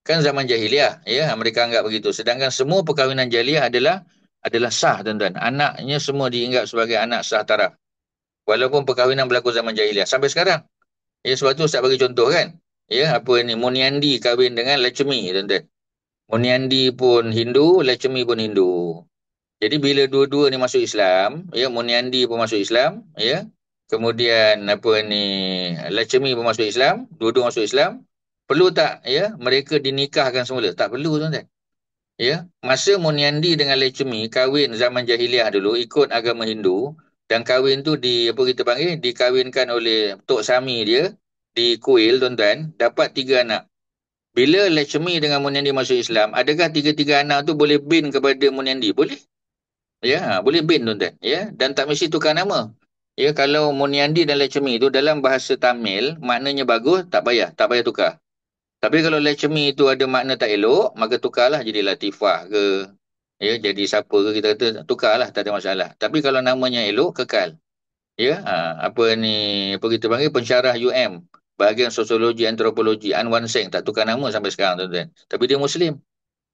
Kan zaman jahiliah ya mereka anggap begitu. Sedangkan semua perkahwinan jahiliah adalah sah tuan-tuan. Anaknya semua dianggap sebagai anak sah taraf. Walaupun perkahwinan berlaku zaman jahiliah sampai sekarang. Ya sebab tu Ustaz bagi contoh kan. Ya apa ni Muniandi kahwin dengan Lechmi tuan-tuan. Muniandi pun Hindu, Lechmi pun Hindu. Jadi bila dua-dua ni masuk Islam, ya Muniandi pun masuk Islam, ya. Kemudian apa ni Lechmi pun masuk Islam, dua-dua masuk Islam. Perlu tak ya mereka dinikahkan semula? Tak perlu tuan-tuan. Ya, masa Muniandi dengan Lechmi kahwin zaman jahiliah dulu ikut agama Hindu dan kahwin tu apa kita panggil dikahwinkan oleh Tok Sami dia di kuil tuan-tuan, dapat 3 anak. Bila Lechmi dengan Muniandi masuk Islam, adakah 3-3 anak tu boleh bin kepada Muniandi? Boleh. Ya, boleh bin tuan-tuan. Ya, dan tak mesti tukar nama. Ya, kalau Muniandi dan Lechmi itu dalam bahasa Tamil, maknanya bagus, tak payah tukar. Tapi kalau Lechmi itu ada makna tak elok, maka tukarlah jadi Latifah ke, ya, jadi siapa ke kita kata tukarlah, tak ada masalah. Tapi kalau namanya elok, kekal. Ya, apa ni, apa kita panggil pensyarah UM, bahagian sosiologi antropologi Anwan Seng tak tukar nama sampai sekarang tuan-tuan. Tapi dia Muslim.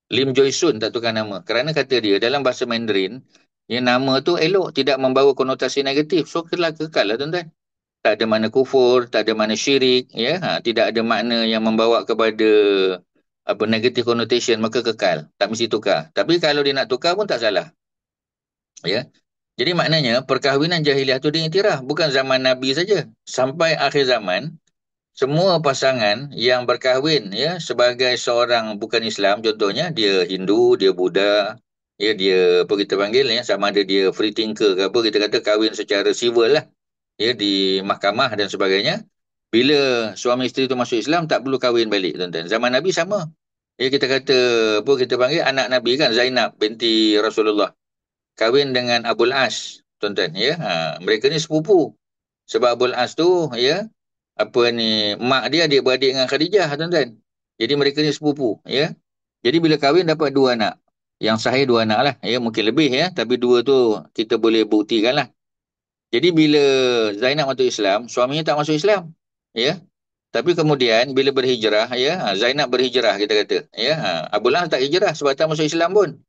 Lim Joy Sun tak tukar nama. Kerana kata dia dalam bahasa Mandarin, Ya, nama tu elok, tidak membawa konotasi negatif. So, kekal lah tuan-tuan. Tak ada makna kufur, tak ada makna syirik, ya. Tidak ada makna yang membawa kepada apa negative connotation, maka kekal. Tak mesti tukar. Tapi kalau dia nak tukar pun tak salah. Ya. Jadi maknanya perkahwinan jahiliah tu diiktiraf. Bukan zaman Nabi saja. Sampai akhir zaman, semua pasangan yang berkahwin ya sebagai seorang bukan Islam, contohnya dia Hindu, dia Buddha, ya dia apa kita panggil ya, sama ada dia free thinker ke apa, kita kata kahwin secara civil lah, ya di mahkamah dan sebagainya. Bila suami isteri itu masuk Islam tak perlu kahwin balik tuan-tuan. Zaman Nabi sama. Ya kita kata apa kita panggil anak Nabi kan, Zainab binti Rasulullah kahwin dengan Abul As tuan-tuan ya. Mereka ni sepupu. Sebab Abul As tu ya apa ni mak dia adik-beradik dengan Khadijah tuan-tuan. Jadi mereka ni sepupu ya. Jadi bila kahwin dapat dua anak. Yang sahih dua anak lah ya, mungkin lebih ya, tapi dua tu kita boleh buktikan lah. Jadi bila Zainab masuk Islam, suaminya tak masuk Islam ya. Tapi kemudian bila berhijrah ya, Zainab berhijrah kita kata ya. Abul As tak hijrah sebab tak masuk Islam pun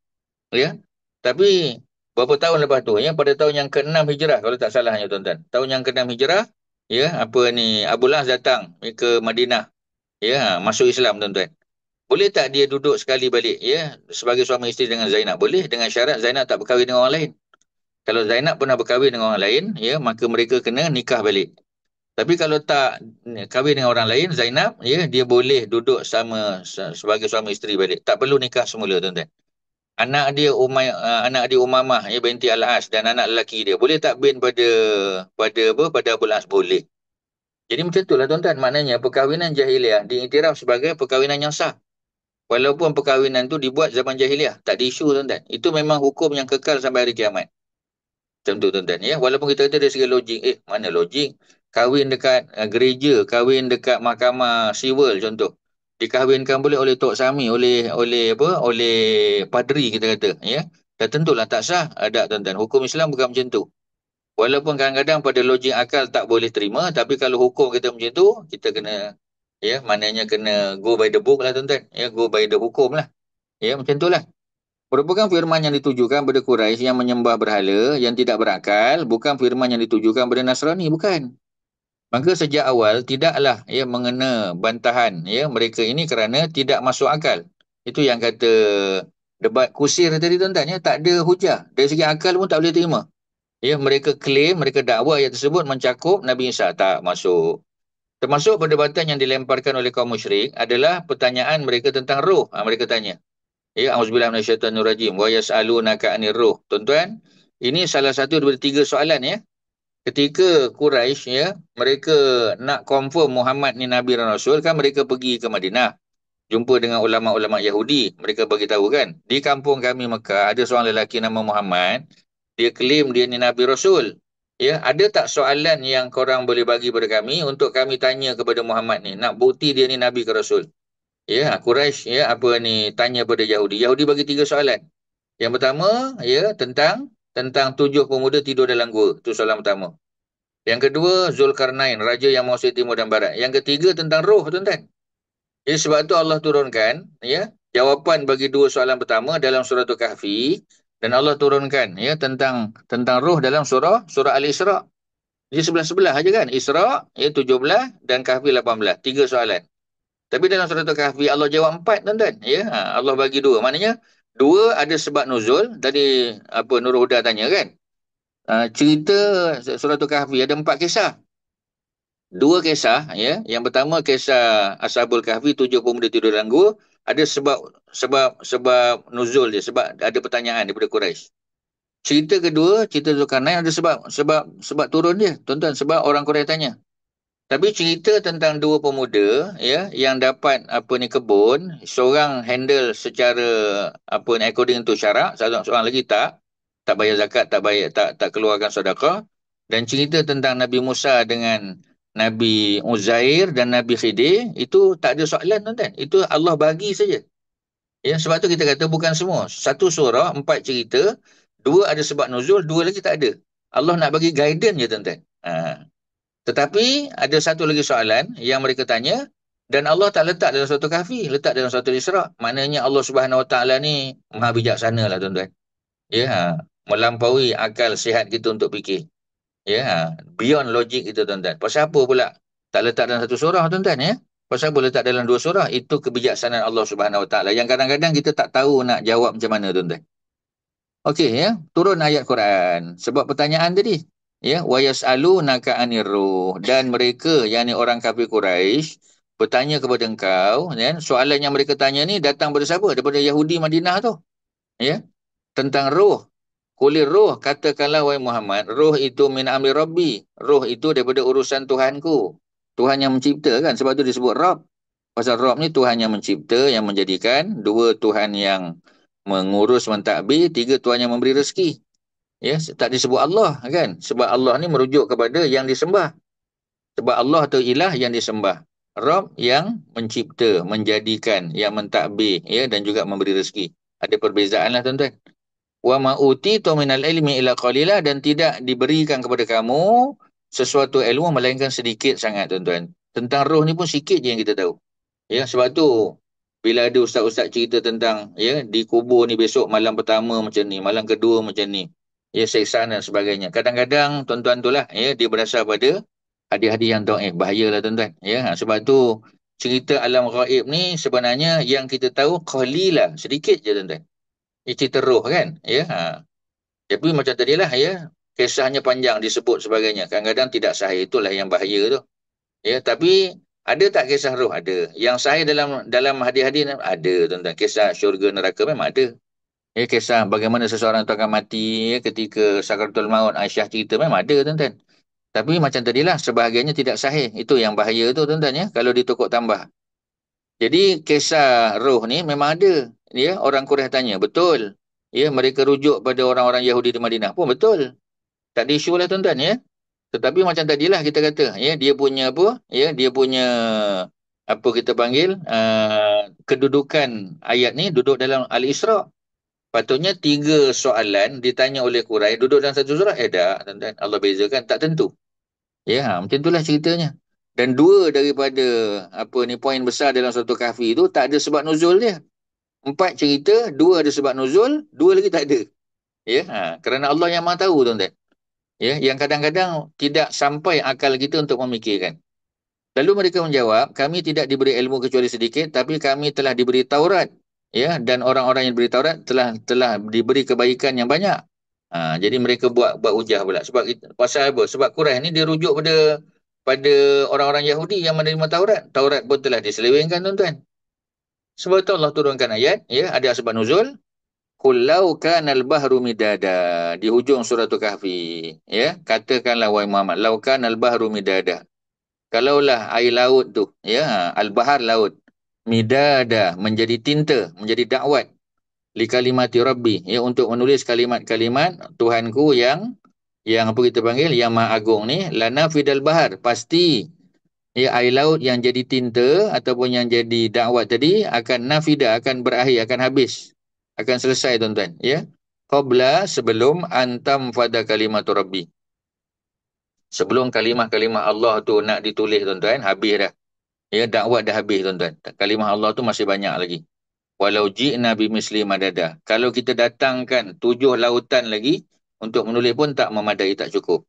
ya. Tapi berapa tahun lepas tu ya, pada tahun yang ke-6 hijrah kalau tak salahnya tuan-tuan. Tahun yang ke-6 hijrah ya, apa ni Abul As datang ke Madinah ya, masuk Islam tuan-tuan. Boleh tak dia duduk sekali balik ya sebagai suami isteri dengan Zainab? Boleh, dengan syarat Zainab tak berkahwin dengan orang lain. Kalau Zainab pernah berkahwin dengan orang lain ya, maka mereka kena nikah balik. Tapi kalau tak kahwin dengan orang lain, Zainab ya, dia boleh duduk sama sebagai suami isteri balik. Tak perlu nikah semula tuan-tuan. Anak dia Umamah ya binti Al-As dan anak lelaki dia boleh tak bin pada Abul As? Boleh. Jadi macam itulah tuan-tuan, maknanya perkahwinan jahiliah diiktiraf sebagai perkahwinan yang sah. Walaupun perkahwinan tu dibuat zaman jahiliah, tak ada isu tuan-tuan. Itu memang hukum yang kekal sampai hari kiamat. Macam tu tuan-tuan ya. Walaupun kita kata dari segi logik, mana logik? Kahwin dekat gereja, kahwin dekat mahkamah civil contoh. Dikahwinkan boleh oleh Tok Sami, oleh apa? Oleh padri kita kata, ya. Dan tentulah tak sah. Ada tuan-tuan. Hukum Islam bukan macam tu. Walaupun kadang-kadang pada logik akal tak boleh terima, tapi kalau hukum kita macam tu, kita kena ya, maknanya kena go by the book lah tuan-tuan. Ya, go by the hukum lah. Ya, macam tu lah. Merupakan firman yang ditujukan pada Quraisy yang menyembah berhala yang tidak berakal, bukan firman yang ditujukan pada Nasrani, bukan. Maka sejak awal tidaklah ya mengena bantahan ya mereka ini kerana tidak masuk akal. Itu yang kata debat kusir tadi tuan-tuan ya, tak ada hujah. Dari segi akal pun tak boleh terima. Ya, mereka klaim, mereka dakwa ayat tersebut mencakup Nabi Isa, tak masuk. Termasuk perdebatan yang dilemparkan oleh kaum musyrik adalah pertanyaan mereka tentang roh. Mereka tanya. Ya, auzubillahi minasyaitonir rajim wa yas'alunaka 'anir ruh. Tuan-tuan, ini salah satu daripada 3 soalan ya. Ketika Quraisy ya, mereka nak confirm Muhammad ni nabi dan rasul, kan mereka pergi ke Madinah, jumpa dengan ulama-ulama Yahudi. Mereka bagi tahu kan, di kampung kami Mekah ada seorang lelaki nama Muhammad, dia claim dia ni nabi rasul. Ya, ada tak soalan yang korang boleh bagi pada kami untuk kami tanya kepada Muhammad ni, nak bukti dia ni nabi ke rasul? Ya, Quraisy ya apa ni tanya pada Yahudi. Yahudi bagi 3 soalan. Yang pertama ya tentang 7 pemuda tidur dalam gua. Itu soalan pertama. Yang kedua Zulkarnain, raja yang menguasai timur dan barat. Yang ketiga tentang roh tuan-tuan. Jadi sebab tu Allah turunkan ya jawapan bagi 2 soalan pertama dalam surah Al-Kahfi, dan Allah turunkan ya tentang roh dalam surah Al-Isra. Jadi sebelah-sebelah aja kan. Isra ya 17 dan Kahfi 18. 3 soalan. Tapi dalam surah Al-Kahfi Allah jawab 4 tuan-tuan. Ya, Allah bagi 2. Maknanya 2 ada sebab nuzul. Tadi apa Nurul Huda tanya kan. Cerita surah Al-Kahfi ada 4 kisah. 2 kisah ya. Yang pertama kisah Ashabul Kahfi, 7 pemuda tidur dalam gua. Ada sebab nuzul dia, sebab ada pertanyaan daripada Quraisy. Cerita kedua, cerita Zulkarnain ada sebab turun dia. Tuan-tuan, sebab orang Quraisy tanya. Tapi cerita tentang 2 pemuda ya yang dapat apa ni kebun, seorang handle secara apa ni according to syarak, seorang lagi tak bayar zakat, tak keluarkan sedekah, dan cerita tentang Nabi Musa dengan Nabi Uzair dan Nabi Khidir itu tak ada soalan tuan-tuan. Itu Allah bagi saja. Ya, sebab tu kita kata bukan semua. Satu surah 4 cerita, 2 ada sebab nuzul, 2 lagi tak ada. Allah nak bagi guidance je tuan-tuan. Tetapi ada satu lagi soalan yang mereka tanya, dan Allah tak letak dalam suatu Kahfi, letak dalam suatu Isra. Maknanya Allah Subhanahu Wa Taala ni maha bijaksana lah tuan-tuan. Ya, melampaui akal sihat kita untuk fikir. Ya, beyond logik itu tuan-tuan. Pasal apa pula tak letak dalam satu surah tuan-tuan ya? Pasal apa letak dalam dua surah? Itu kebijaksanaan Allah Subhanahu Wa Taala yang kadang-kadang kita tak tahu nak jawab macam mana tuan-tuan. Okey ya, turun ayat Quran. Sebab pertanyaan tadi, ya, wa yas'alunaka 'anir ruh, dan mereka yakni orang kafir Quraisy bertanya kepada engkau, ya, soalan yang mereka tanya ni datang daripada siapa? Daripada Yahudi Madinah tu, ya, tentang ruh. Kulir ruh, katakanlah wahai Muhammad, ruh itu min amri Rabbi. Ruh itu daripada urusan Tuhanku. Tuhan yang mencipta kan, sebab tu disebut Rabb. Pasal Rabb ni Tuhan yang mencipta, yang menjadikan, dua Tuhan yang mengurus mentadbir, tiga Tuhan yang memberi rezeki. Ya, tak disebut Allah kan? Sebab Allah ni merujuk kepada yang disembah. Sebab Allah tu ilah yang disembah. Rabb yang mencipta, menjadikan, yang mentadbir, ya, dan juga memberi rezeki. Ada perbezaan lah tuan-tuan. Wa ma utitu minal ilmi illa qalila, dan tidak diberikan kepada kamu sesuatu ilmu melainkan sedikit sangat tuan-tuan. Tentang roh ni pun sikit je yang kita tahu. Ya, sebab tu bila ada ustaz-ustaz cerita tentang ya dikubur ni besok malam pertama macam ni, malam kedua macam ni. Ya, siksaan dan sebagainya. Kadang-kadang tuan-tuan tu lah ya dia berdasar pada hadis-hadis yang dhaif. Bahayalah tuan-tuan. Ya, sebab tu cerita alam ghaib ni sebenarnya yang kita tahu qalila, sedikit je tuan-tuan. Ini cerita roh kan? Ya. Tapi macam tadilah ya, kisahnya panjang disebut sebagainya. Kadang-kadang tidak sahih, itulah yang bahaya tu. Ya, tapi ada tak kisah roh? Ada. Yang sahih dalam hadis-hadis ada tuan-tuan. Kisah syurga neraka memang ada. Ya, kisah bagaimana seseorang tu akan mati ya, ketika sakaratul maut, Aisyah cerita memang ada tuan-tuan. Tapi macam tadilah sebahagiannya tidak sahih. Itu yang bahaya tu tuan-tuan ya, kalau ditukuk tambah. Jadi kisah roh ni memang ada. Ya, orang Quraisy tanya, betul. Ya, mereka rujuk pada orang-orang Yahudi di Madinah pun betul. Tak ada isu lah tuan-tuan ya. Tetapi macam tadilah kita kata, ya, dia punya apa? Ya, dia punya apa kita panggil kedudukan ayat ni duduk dalam Al-Isra. Patutnya tiga soalan ditanya oleh Quraisy duduk dalam satu surah. Tak, tuan-tuan. Allah bezakan, tak tentu. Ya, macam itulah ceritanya. Dan dua daripada apa ni poin besar dalam satu kahfi itu tak ada sebab nuzul dia. 4 cerita, 2 ada sebab nuzul, 2 lagi tak ada. Ya, kerana Allah yang Maha tahu tuan-tuan. Ya, yang kadang-kadang tidak sampai akal kita untuk memikirkan. Lalu mereka menjawab, kami tidak diberi ilmu kecuali sedikit, tapi kami telah diberi Taurat. Ya, dan orang-orang yang diberi Taurat telah diberi kebaikan yang banyak. Jadi mereka buat hujah pula. Sebab pasal apa? Sebab Quran ni dia rujuk pada orang-orang Yahudi yang menerima Taurat. Taurat pun telah diselewengkan tuan-tuan. Sebab itu Allah turunkan ayat, ya, ada sebab nuzul. Qul lau kanal bahru midada, di hujung surah Kahfi, ya, katakanlah wahai Muhammad, lau kanal bahru midada, kalaulah air laut tu, ya, al-bahar laut, midada menjadi tinta, menjadi dakwat, li kalimati rabbi, ya, untuk menulis kalimat-kalimat Tuhanku yang apa kita panggil, yang maha agung ni, lana fidal bahar, pasti ya air laut yang jadi tinta ataupun yang jadi dakwat tadi akan nafida, akan berakhir, akan habis, akan selesai tuan-tuan ya. Qabla, sebelum antam fada kalimatu rabbi, sebelum kalimah-kalimah Allah tu nak ditulis tuan-tuan, habis dah. Ya, dakwat dah habis tuan-tuan. Kalimah Allah tu masih banyak lagi. Walau ji'na bimisli madada, kalau kita datangkan 7 lautan lagi untuk menulis pun tak memadai, tak cukup.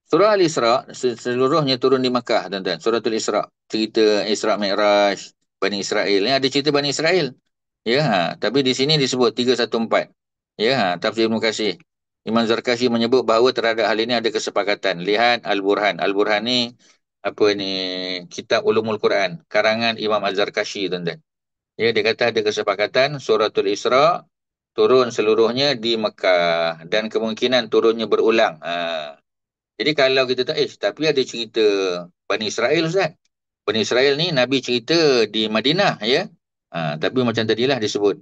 Surah Al-Isra seluruhnya turun di Makkah tuan-tuan. Suratul Isra, cerita Isra Mi'raj, Bani Israel. Ini ada cerita Bani Israel. Ya, tapi di sini disebut 314. Ya, tafsir Ibn Katsir. Imam Zarkashi menyebut bahawa terhadap hal ini ada kesepakatan. Lihat Al-Burhan. Al-Burhan ni apa ni? Kitab Ulumul Quran, karangan Imam Az-Zarkashi tuan-tuan. Ya, dia kata ada kesepakatan Suratul Isra turun seluruhnya di Mekah dan kemungkinan turunnya berulang. Jadi kalau kita tak, tapi ada cerita Bani Israel Ustaz. Bani Israel ni Nabi cerita di Madinah ya. Tapi macam tadilah disebut.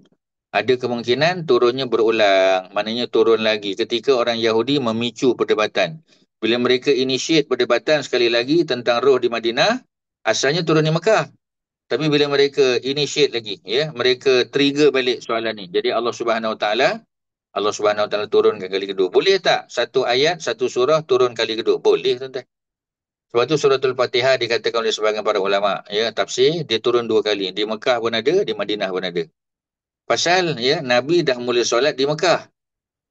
Ada kemungkinan turunnya berulang. Maknanya turun lagi ketika orang Yahudi memicu perdebatan. Bila mereka initiate perdebatan sekali lagi tentang roh di Madinah, asalnya turun di Mekah. Tapi bila mereka initiate lagi, ya, mereka trigger balik soalan ni. Jadi Allah Subhanahu Wa Taala turunkan kali kedua. Boleh tak satu ayat, satu surah turun kali kedua? Boleh tuan-tuan. Sebab tu suratul Fatihah dikatakan oleh sebahagian para ulama, ya, tafsir, dia turun 2 kali. Di Mekah pun ada, di Madinah pun ada. Pasal ya Nabi dah mula solat di Mekah.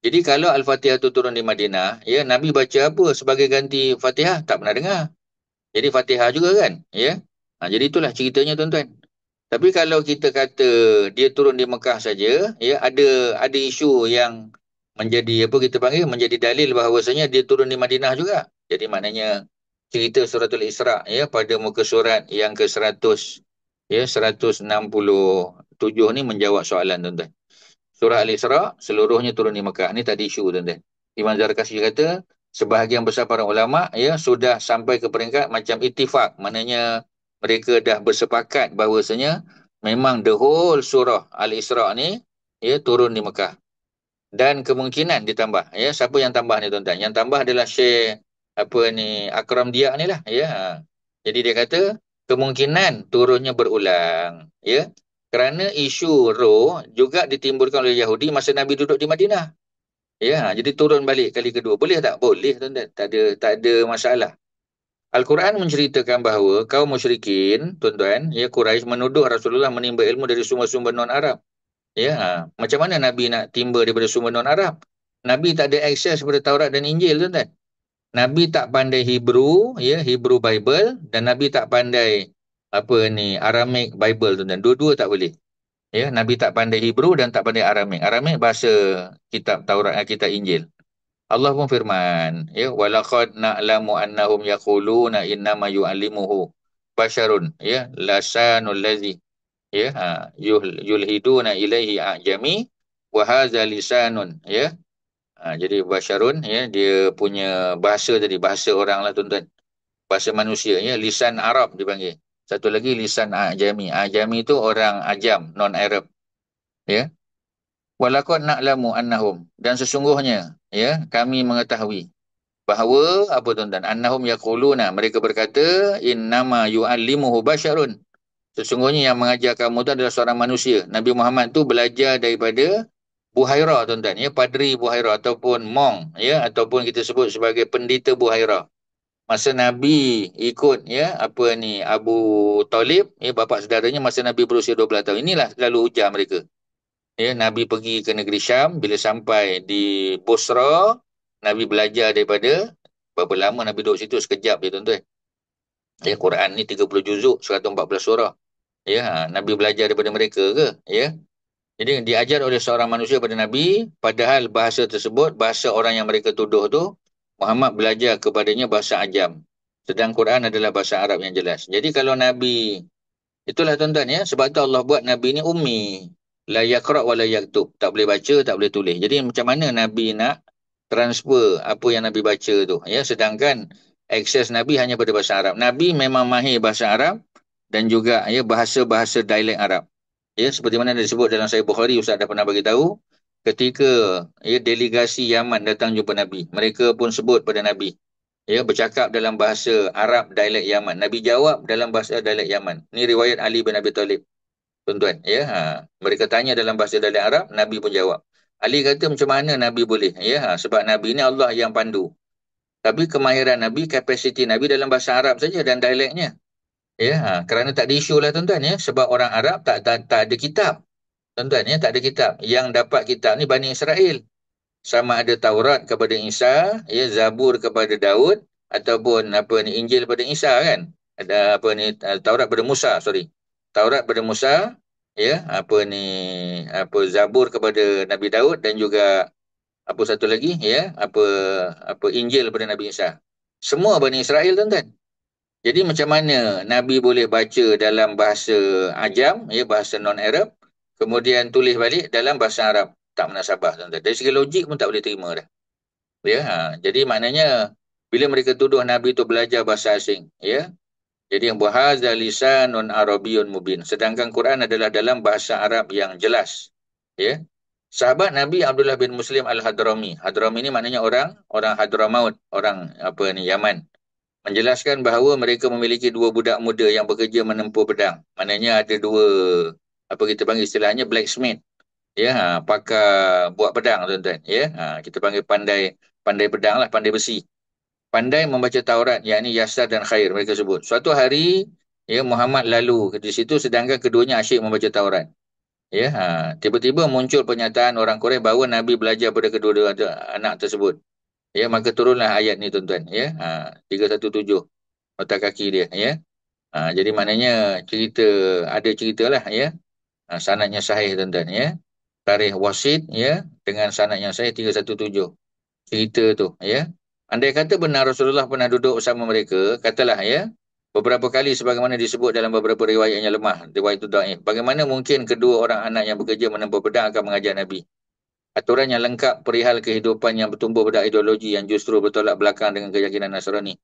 Jadi kalau Al-Fatihah tu turun di Madinah, ya Nabi baca apa sebagai ganti Fatihah? Tak pernah dengar. Jadi Fatihah juga kan, ya. Jadi itulah ceritanya tuan-tuan. Tapi kalau kita kata dia turun di Mekah saja, ya ada isu yang menjadi apa kita panggil menjadi dalil bahawasanya dia turun di Madinah juga. Jadi maknanya cerita suratul Isra ya pada muka surat yang ke-100 ya 167 ni menjawab soalan tuan-tuan. Surah Al-Isra seluruhnya turun di Mekah. Ni tadi isu tuan-tuan. Imam Zarkashi kata sebahagian besar para ulama ya sudah sampai ke peringkat macam ittifaq. Maknanya mereka dah bersepakat bahawasanya memang the whole surah Al-Isra ni ya turun di Mekah. Dan kemungkinan ditambah ya. Siapa yang tambah ni tuan-tuan? Yang tambah adalah Syekh apa ni Akram Dia ni lah ya. Jadi dia kata kemungkinan turunnya berulang ya. Kerana isu roh juga ditimbulkan oleh Yahudi masa Nabi duduk di Madinah. Ya, jadi turun balik kali kedua. Boleh tak? Boleh tuan-tuan. Tak ada masalah. Al-Quran menceritakan bahawa kaum musyrikin, tuan-tuan, ya Quraisy menuduh Rasulullah menimba ilmu dari sumber-sumber non-Arab. Ya, macam mana Nabi nak timba daripada sumber non-Arab? Nabi tak ada akses kepada Taurat dan Injil, tuan-tuan. Nabi tak pandai Hebrew, ya, Hebrew Bible dan Nabi tak pandai apa ni Aramaic Bible, tuan-tuan. Dua-dua tak boleh. Ya, Nabi tak pandai Hebrew dan tak pandai Aramaic. Aramaic bahasa kitab Taurat, kitab Injil. Allah pun firman, ya, walaqad na'lamu annahum yaquluna innama yu'allimuhu basharun, ya, lasanul ladzi, ya, yulhiduna ilaihi a'jami wa hadza lisanun, ya. Jadi basharun, ya, dia punya bahasa tadi, bahasa orang lah tuan-tuan. Bahasa manusia, ya, lisan Arab dipanggil. Satu lagi lisan a'jami. A'jami itu orang ajam, non-Arab, ya. Walaqad na'lamu annahum, dan sesungguhnya ya kami mengetahui bahawa apa tuan-tuan, annahum yaquluna, mereka berkata innama yu'allimuhu basyarun, sesungguhnya yang mengajar kamu tu adalah seorang manusia. Nabi Muhammad tu belajar daripada Buhaira tuan-tuan ya, padri Buhaira ataupun monk ya, ataupun kita sebut sebagai pendeta Buhaira. Masa Nabi ikut ya apa ni Abu Talib ya, bapa saudaranya, masa Nabi berusia 12 tahun. Inilah selalu ujar mereka. Ya, Nabi pergi ke negeri Syam, bila sampai di Busra, Nabi belajar daripada berapa lama Nabi duduk situ, sekejap je tuan-tuan. Ya, Quran ni 30 juzuk, 114 surah. Ya, Nabi belajar daripada mereka ke? Ya. Jadi diajar oleh seorang manusia pada Nabi, padahal bahasa tersebut, bahasa orang yang mereka tuduh tu, Muhammad belajar kepadanya bahasa Ajam. Sedang Quran adalah bahasa Arab yang jelas. Jadi kalau Nabi, itulah tuan-tuan ya, sebab tu Allah buat Nabi ni ummi. La yaqra' wa la yaktub. Tak boleh baca, tak boleh tulis. Jadi macam mana Nabi nak transfer apa yang Nabi baca tu? Ya, sedangkan akses Nabi hanya pada bahasa Arab. Nabi memang mahir bahasa Arab dan juga ya bahasa-bahasa dialek Arab. Ya, seperti mana disebut dalam Sahih Bukhari, Ustaz dah pernah bagi tahu, ketika ya delegasi Yaman datang jumpa Nabi, mereka pun sebut pada Nabi, ya, bercakap dalam bahasa Arab dialek Yaman. Nabi jawab dalam bahasa dialek Yaman. Ni riwayat Ali bin Abi Talib. Tuan-tuan, ya, mereka tanya dalam bahasa dialek Arab, Nabi pun jawab. Ali kata macam mana Nabi boleh? Ya, sebab Nabi ni Allah yang pandu. Tapi kemahiran Nabi, kapasiti Nabi dalam bahasa Arab saja dan dialeknya. Ya, kerana tak ada isu lah tuan-tuan ya, sebab orang Arab tak ada kitab. Tuan-tuan ya, tak ada kitab. Yang dapat kitab ni Bani Israel. Sama ada Taurat kepada Isa, ya, Zabur kepada Daud, ataupun apa ni Injil kepada Isa kan. Ada apa ni Taurat pada Musa, sorry. Taurat pada Musa, ya, apa ni apa Zabur kepada Nabi Daud, dan juga apa satu lagi ya, apa Injil kepada Nabi Isa. Semua Bani Israel tuan-tuan. Jadi macam mana Nabi boleh baca dalam bahasa Ajam, ya, bahasa non-Arab, kemudian tulis balik dalam bahasa Arab? Tak menasabah tuan-tuan. Dari segi logik pun tak boleh terima dah. Ya, jadi maknanya bila mereka tuduh Nabi itu belajar bahasa asing, ya. Jadi yang bahasa lisanun Arabiyyun mubin. Sedangkan Quran adalah dalam bahasa Arab yang jelas. Ya. Sahabat Nabi Abdullah bin Muslim Al-Hadrami. Hadrami ni maknanya orang Hadramaut, orang apa ni Yaman. Menjelaskan bahawa mereka memiliki dua budak muda yang bekerja menempur pedang. Maknanya ada dua, apa kita panggil istilahnya, blacksmith. Ya, pakar buat pedang tuan-tuan. Ya, kita panggil pandai pedang lah, pandai besi. Pandai membaca Taurat, yakni Yasar dan Khair mereka sebut. Suatu hari, ya, Muhammad lalu di situ sedangkan keduanya asyik membaca Taurat. Ya, tiba-tiba muncul pernyataan orang Quraisy bahawa Nabi belajar pada kedua-dua anak tersebut. Ya, maka turunlah ayat ni tuan-tuan. Ya, 317 nota kaki dia. Ya, jadi maknanya ada ceritalah. Ya, sanadnya sahih tuan-tuan. Ya, tarikh wasit. Ya, dengan sanad yang sahih 317 cerita tu. Ya, andai kata benar Rasulullah pernah duduk bersama mereka, katalah ya. Beberapa kali sebagaimana disebut dalam beberapa riwayat yang lemah, riwayat itu dhaif. Bagaimana mungkin kedua orang anak yang bekerja menempuh pedang akan mengajar Nabi? Aturan yang lengkap perihal kehidupan yang bertumbuh pada ideologi yang justru bertolak belakang dengan keyakinan Nasrani.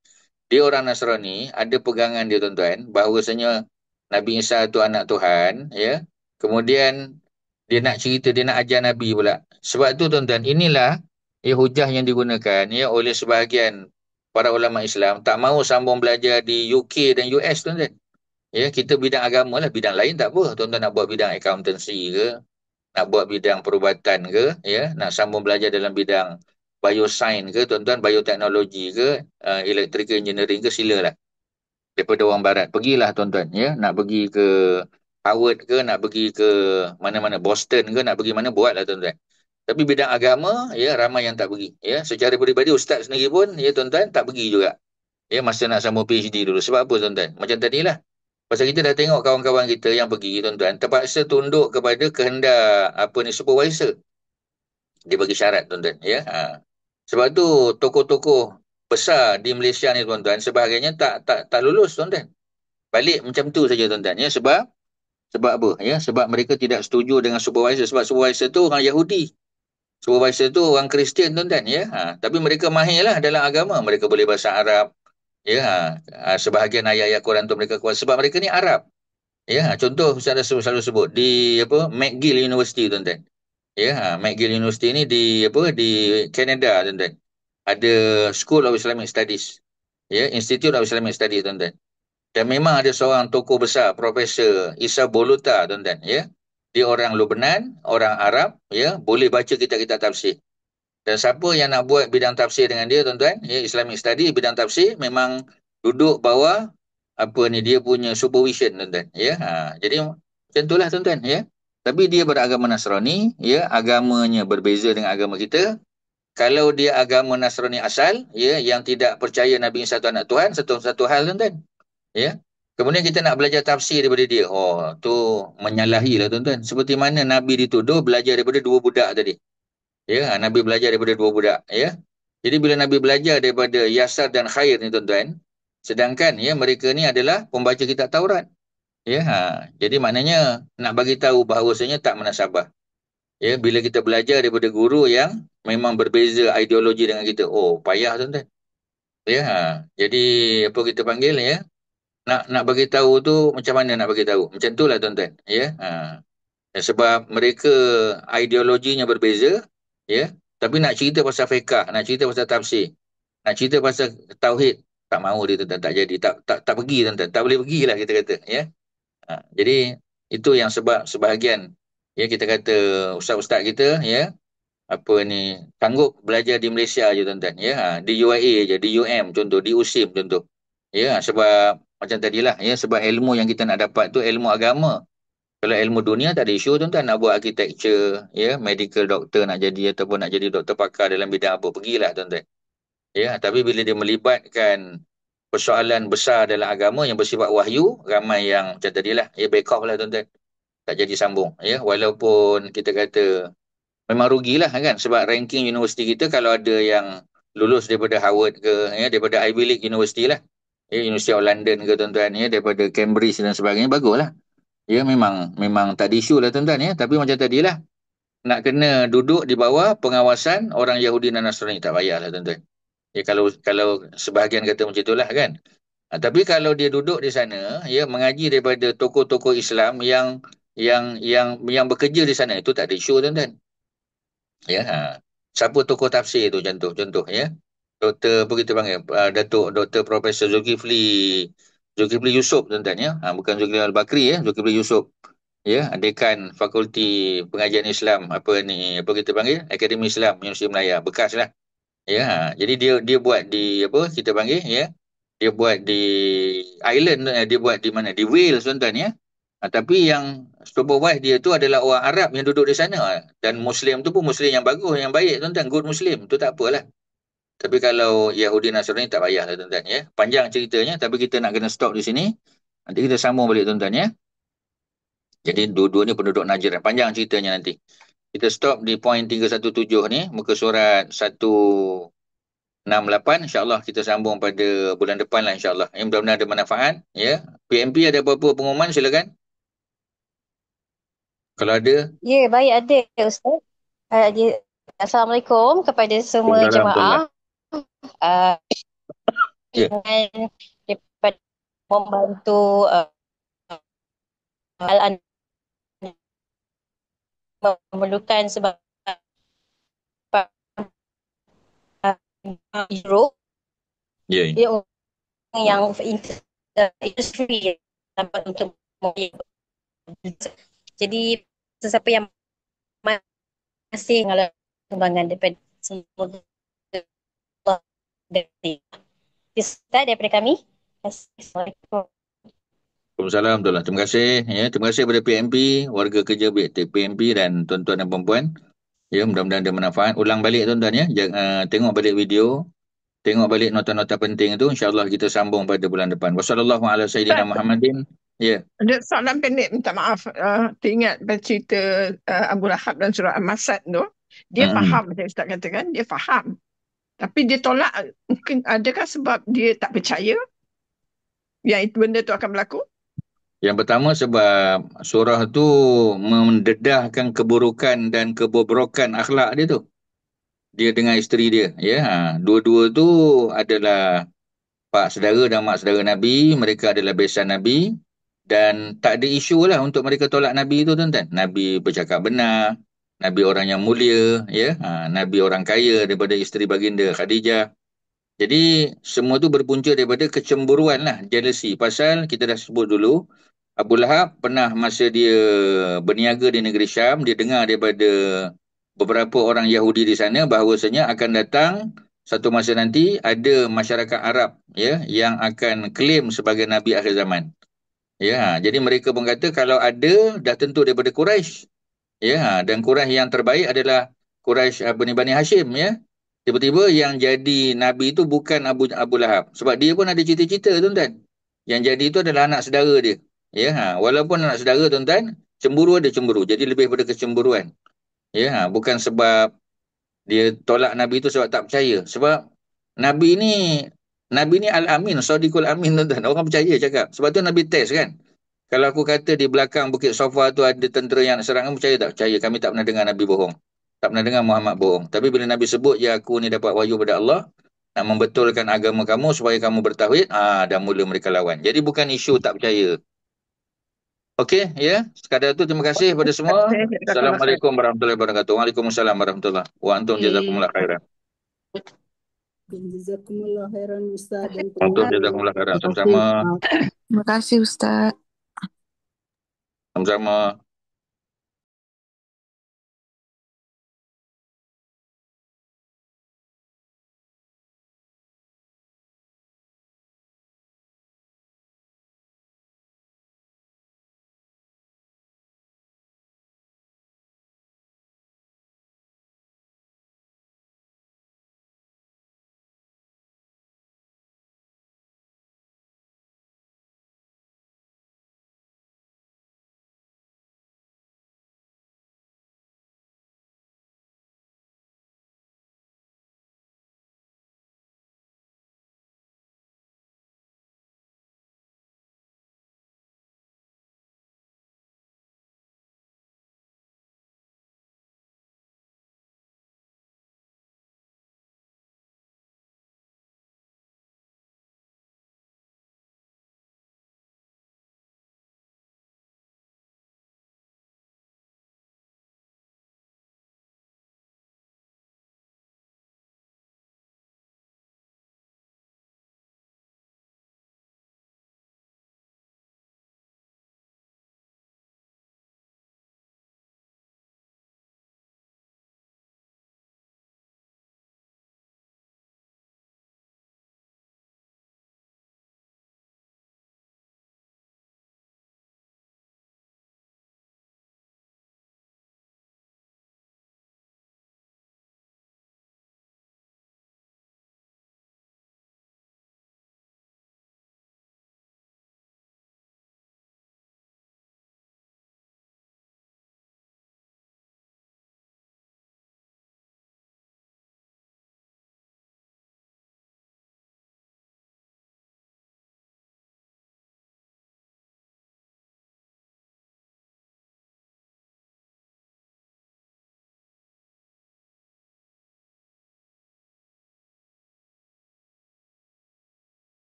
Dia orang Nasrani, ada pegangan dia tuan-tuan, bahawasanya Nabi Isa itu anak Tuhan, ya. Kemudian dia nak cerita, dia nak ajar Nabi pula. Sebab tu tuan-tuan, inilah hujah yang digunakan ya oleh sebahagian para ulama Islam tak mahu sambung belajar di UK dan US tuan-tuan. Ya, kita bidang agama lah, bidang lain tak apa. Tuan-tuan nak buat bidang accountancy ke, nak buat bidang perubatan ke, ya, nak sambung belajar dalam bidang bioscience ke, tuan-tuan, bioteknologi ke, electrical engineering ke, silalah. Daripada orang barat, pergilah tuan-tuan, ya, nak pergi ke Harvard ke, nak pergi ke mana-mana Boston ke, nak pergi mana, buatlah tuan-tuan. Tapi bidang agama, ya, ramai yang tak pergi. Ya, secara peribadi ustaz sendiri pun, ya tuan-tuan, tak pergi juga. Ya, masa nak sambung PhD dulu. Sebab apa tuan-tuan? Macam tadilah. Pasal kita dah tengok kawan-kawan kita yang pergi tuan-tuan, terpaksa tunduk kepada kehendak supervisor. Dia bagi syarat tuan-tuan. Ya, sebab tu tokoh-tokoh besar di Malaysia ni tuan-tuan, sebahagiannya tak lulus tuan-tuan. Balik macam tu saja tuan-tuan. Ya, sebab apa? Ya, sebab mereka tidak setuju dengan supervisor. Sebab supervisor tu orang Yahudi. Supervisor tu orang Kristian tuan-tuan. Ya, tapi mereka mahir lah dalam agama. Mereka boleh bahasa Arab. Ya, sebahagian ayat-ayat Quran tu mereka kuat. Sebab mereka ni Arab. Ya, contoh saya selalu sebut di McGill University tuan-tuan. Ya, McGill University ni di Canada tuan-tuan. Ada School of Islamic Studies. Ya, Institute of Islamic Studies tuan-tuan. Dan memang ada seorang tokoh besar, Profesor Isa Boluta tuan-tuan, ya. Dia orang Lebanon, orang Arab, ya, boleh baca kitab-kitab tafsir. Dan siapa yang nak buat bidang tafsir dengan dia tuan-tuan, ya, Islamic Study bidang tafsir memang duduk bawah dia punya supervision tuan-tuan, ya. Jadi macam itulah tuan-tuan, ya. Tapi dia beragama Nasrani, ya, agamanya berbeza dengan agama kita. Kalau dia agama Nasrani asal, ya, yang tidak percaya Nabi Isa satu anak Tuhan, satu hal tuan-tuan, ya. Kemudian kita nak belajar tafsir daripada dia. Oh, tu menyalahi lah tuan-tuan. Seperti mana Nabi dituduh belajar daripada dua budak tadi. Ya, Nabi belajar daripada dua budak, ya. Jadi bila Nabi belajar daripada Yasar dan Khair ni tuan-tuan, sedangkan ya mereka ni adalah pembaca kitab Taurat. Ya, jadi maknanya nak bagi tahu bahawasanya tak munasabah. Ya, bila kita belajar daripada guru yang memang berbeza ideologi dengan kita, oh payah tuan-tuan. Ya, jadi apa kita panggil ya? Nak bagi tahu tu macam mana nak bagi tahu? Macam itulah tuan-tuan, ya. Sebab mereka ideologinya berbeza, ya. Tapi nak cerita pasal fiqah, nak cerita pasal tafsir, nak cerita pasal tauhid, tak mahu dia tuan-tuan, tak jadi, tak pergi tuan-tuan, tak boleh pergilah kita kata, ya. Jadi itu yang sebab sebahagian, ya, kita kata ustaz-ustaz kita, ya, sanggup belajar di Malaysia je tuan-tuan, ya. Di UIA je, di UM contoh, di USIM contoh. Ya, sebab macam tadilah, ya, sebab ilmu yang kita nak dapat tu ilmu agama. Kalau ilmu dunia tak ada isu tuan-tuan, nak buat architecture, ya, medical doctor nak jadi ataupun nak jadi doktor pakar dalam bidang apa, pergilah tuan-tuan. Ya, tapi bila dia melibatkan persoalan besar dalam agama yang bersifat wahyu, ramai yang macam tadilah, ya, back off lah tuan-tuan. Tak jadi sambung, ya, walaupun kita kata memang rugilah kan, sebab ranking universiti kita kalau ada yang lulus daripada Harvard ke, ya, daripada Ivy League University lah, ya, University of London ke tuan-tuan, ya, daripada Cambridge dan sebagainya, baguslah. Ya, memang tak ada isu lah tuan-tuan, ya. Tapi macam tadilah, nak kena duduk di bawah pengawasan orang Yahudi dan Nasrani, tak payahlah tuan-tuan. Ya, kalau sebahagian kata macam itulah kan. Tapi kalau dia duduk di sana, ya, mengaji daripada tokoh-tokoh Islam yang bekerja di sana, itu tak ada isu tuan-tuan. Ya, siapa tokoh tafsir tu contoh, ya. Doktor apa kita panggil, Dr. Profesor Zulkifli Yusof tuan-tuan, ya. Bukan Zulkifli Al-Bakri, ya, Zulkifli Yusof. Ya, dekan Fakulti Pengajian Islam apa kita panggil, Akademi Islam Universiti Melaya bekas lah. Ya, jadi dia buat di kita panggil, ya. Dia buat di Ireland, dia buat di mana? Di Wales tuan-tuan, ya. Tapi yang supervise dia tu adalah orang Arab yang duduk di sana. Dan Muslim tu pun Muslim yang bagus, yang baik tuan-tuan. Good Muslim. Tu tak apalah. Tapi kalau Yahudi Nasrani tak payahlah tuan-tuan ya. Panjang ceritanya tapi kita nak kena stop di sini. Nanti kita sambung balik tuan-tuan ya. Jadi dua-dua ni penduduk Najran. Panjang ceritanya nanti. Kita stop di poin 317 ni. Muka surat 168. InsyaAllah kita sambung pada bulan depan lah insyaAllah. Yang mudah-mudahan ada manfaat. Ya. PMP ada apa-apa pengumuman silakan. Kalau ada. Ya, baik ada Ustaz. Assalamualaikum kepada semua Alhamdulillah. jemaah. Uh, Ya. Dengan daripada membantu Al-An memerlukan sebab Europe Ya. dia orang yang industri dapat untuk jadi sesiapa yang masih mengalami kembangan daripada semoga Allah dari Ustaz daripada kami. Assalamualaikum. Waalaikumsalam. Terima kasih. Ya, terima kasih kepada PMP, warga kerja PMP dan tuan-tuan dan puan-puan. Ya, mudah-mudahan ada manfaat. Ulang balik tuan-tuan ya. Tengok balik video. Tengok balik nota-nota penting itu. InsyaAllah kita sambung pada bulan depan. Wassalamualaikum warahmatullahi wabarakatuh. Ya. Ada soalan pendek, minta maaf. Teringat cerita Abu Lahab dan surah Al-Masad tu. Dia faham, macam Ustaz katakan, dia faham. Tapi dia tolak, mungkin adakah sebab dia tak percaya yang itu benda tu akan berlaku? Yang pertama sebab surah tu mendedahkan keburukan dan kebobrokan akhlak dia tu. Dia dengan isteri dia. Ya, dua-dua tu adalah pak saudara dan mak saudara Nabi. Mereka adalah besan Nabi. Dan tak ada isu lah untuk mereka tolak Nabi tu tuan-tuan. Nabi bercakap benar. Nabi orang yang mulia. Ya, Nabi orang kaya daripada isteri baginda Khadijah. Jadi semua tu berpunca daripada kecemburuan lah. Jealousy. Pasal kita dah sebut dulu. Abu Lahab pernah masa dia berniaga di negeri Syam. Dia dengar daripada beberapa orang Yahudi di sana bahawasanya akan datang satu masa nanti ada masyarakat Arab ya yang akan claim sebagai Nabi akhir zaman. Ya, jadi mereka pun kata kalau ada dah tentu daripada Quraisy. Ya, dan Quraisy yang terbaik adalah Quraisy Bani Hashim ya. Tiba-tiba yang jadi Nabi itu bukan Abu Lahab. Sebab dia pun ada cita-cita tuan-tuan. Yang jadi itu adalah anak saudara dia. Ya, walaupun anak saudara tuan-tuan, cemburu ada cemburu. Jadi lebih pada kecemburuan. Ya, bukan sebab dia tolak Nabi itu sebab tak percaya. Sebab Nabi ni Al-Amin, Sadiqul Amin tuan-tuan. Orang percaya cakap. Sebab tu Nabi test kan. Kalau aku kata di belakang Bukit Sofa tu ada tentera yang nak serang, percaya tak? Percaya. Kami tak pernah dengar Nabi bohong. Tak pernah dengar Muhammad bohong. Tapi bila Nabi sebut, ya aku ni dapat wahyu pada Allah, nak membetulkan agama kamu supaya kamu bertauhid, dah mula mereka lawan. Jadi bukan isu tak percaya. Okey, ya. Sekadar itu terima kasih kepada semua. Assalamualaikum warahmatullahi wabarakatuh. Waalaikumsalam warahmatullahi wabarakatuh. Wa antum jazakumullah khairan. Jazakumullah khairan Ustaz dan Antum jazakumullah khairan. Sama-sama. Terima kasih Ustaz. Sama-sama.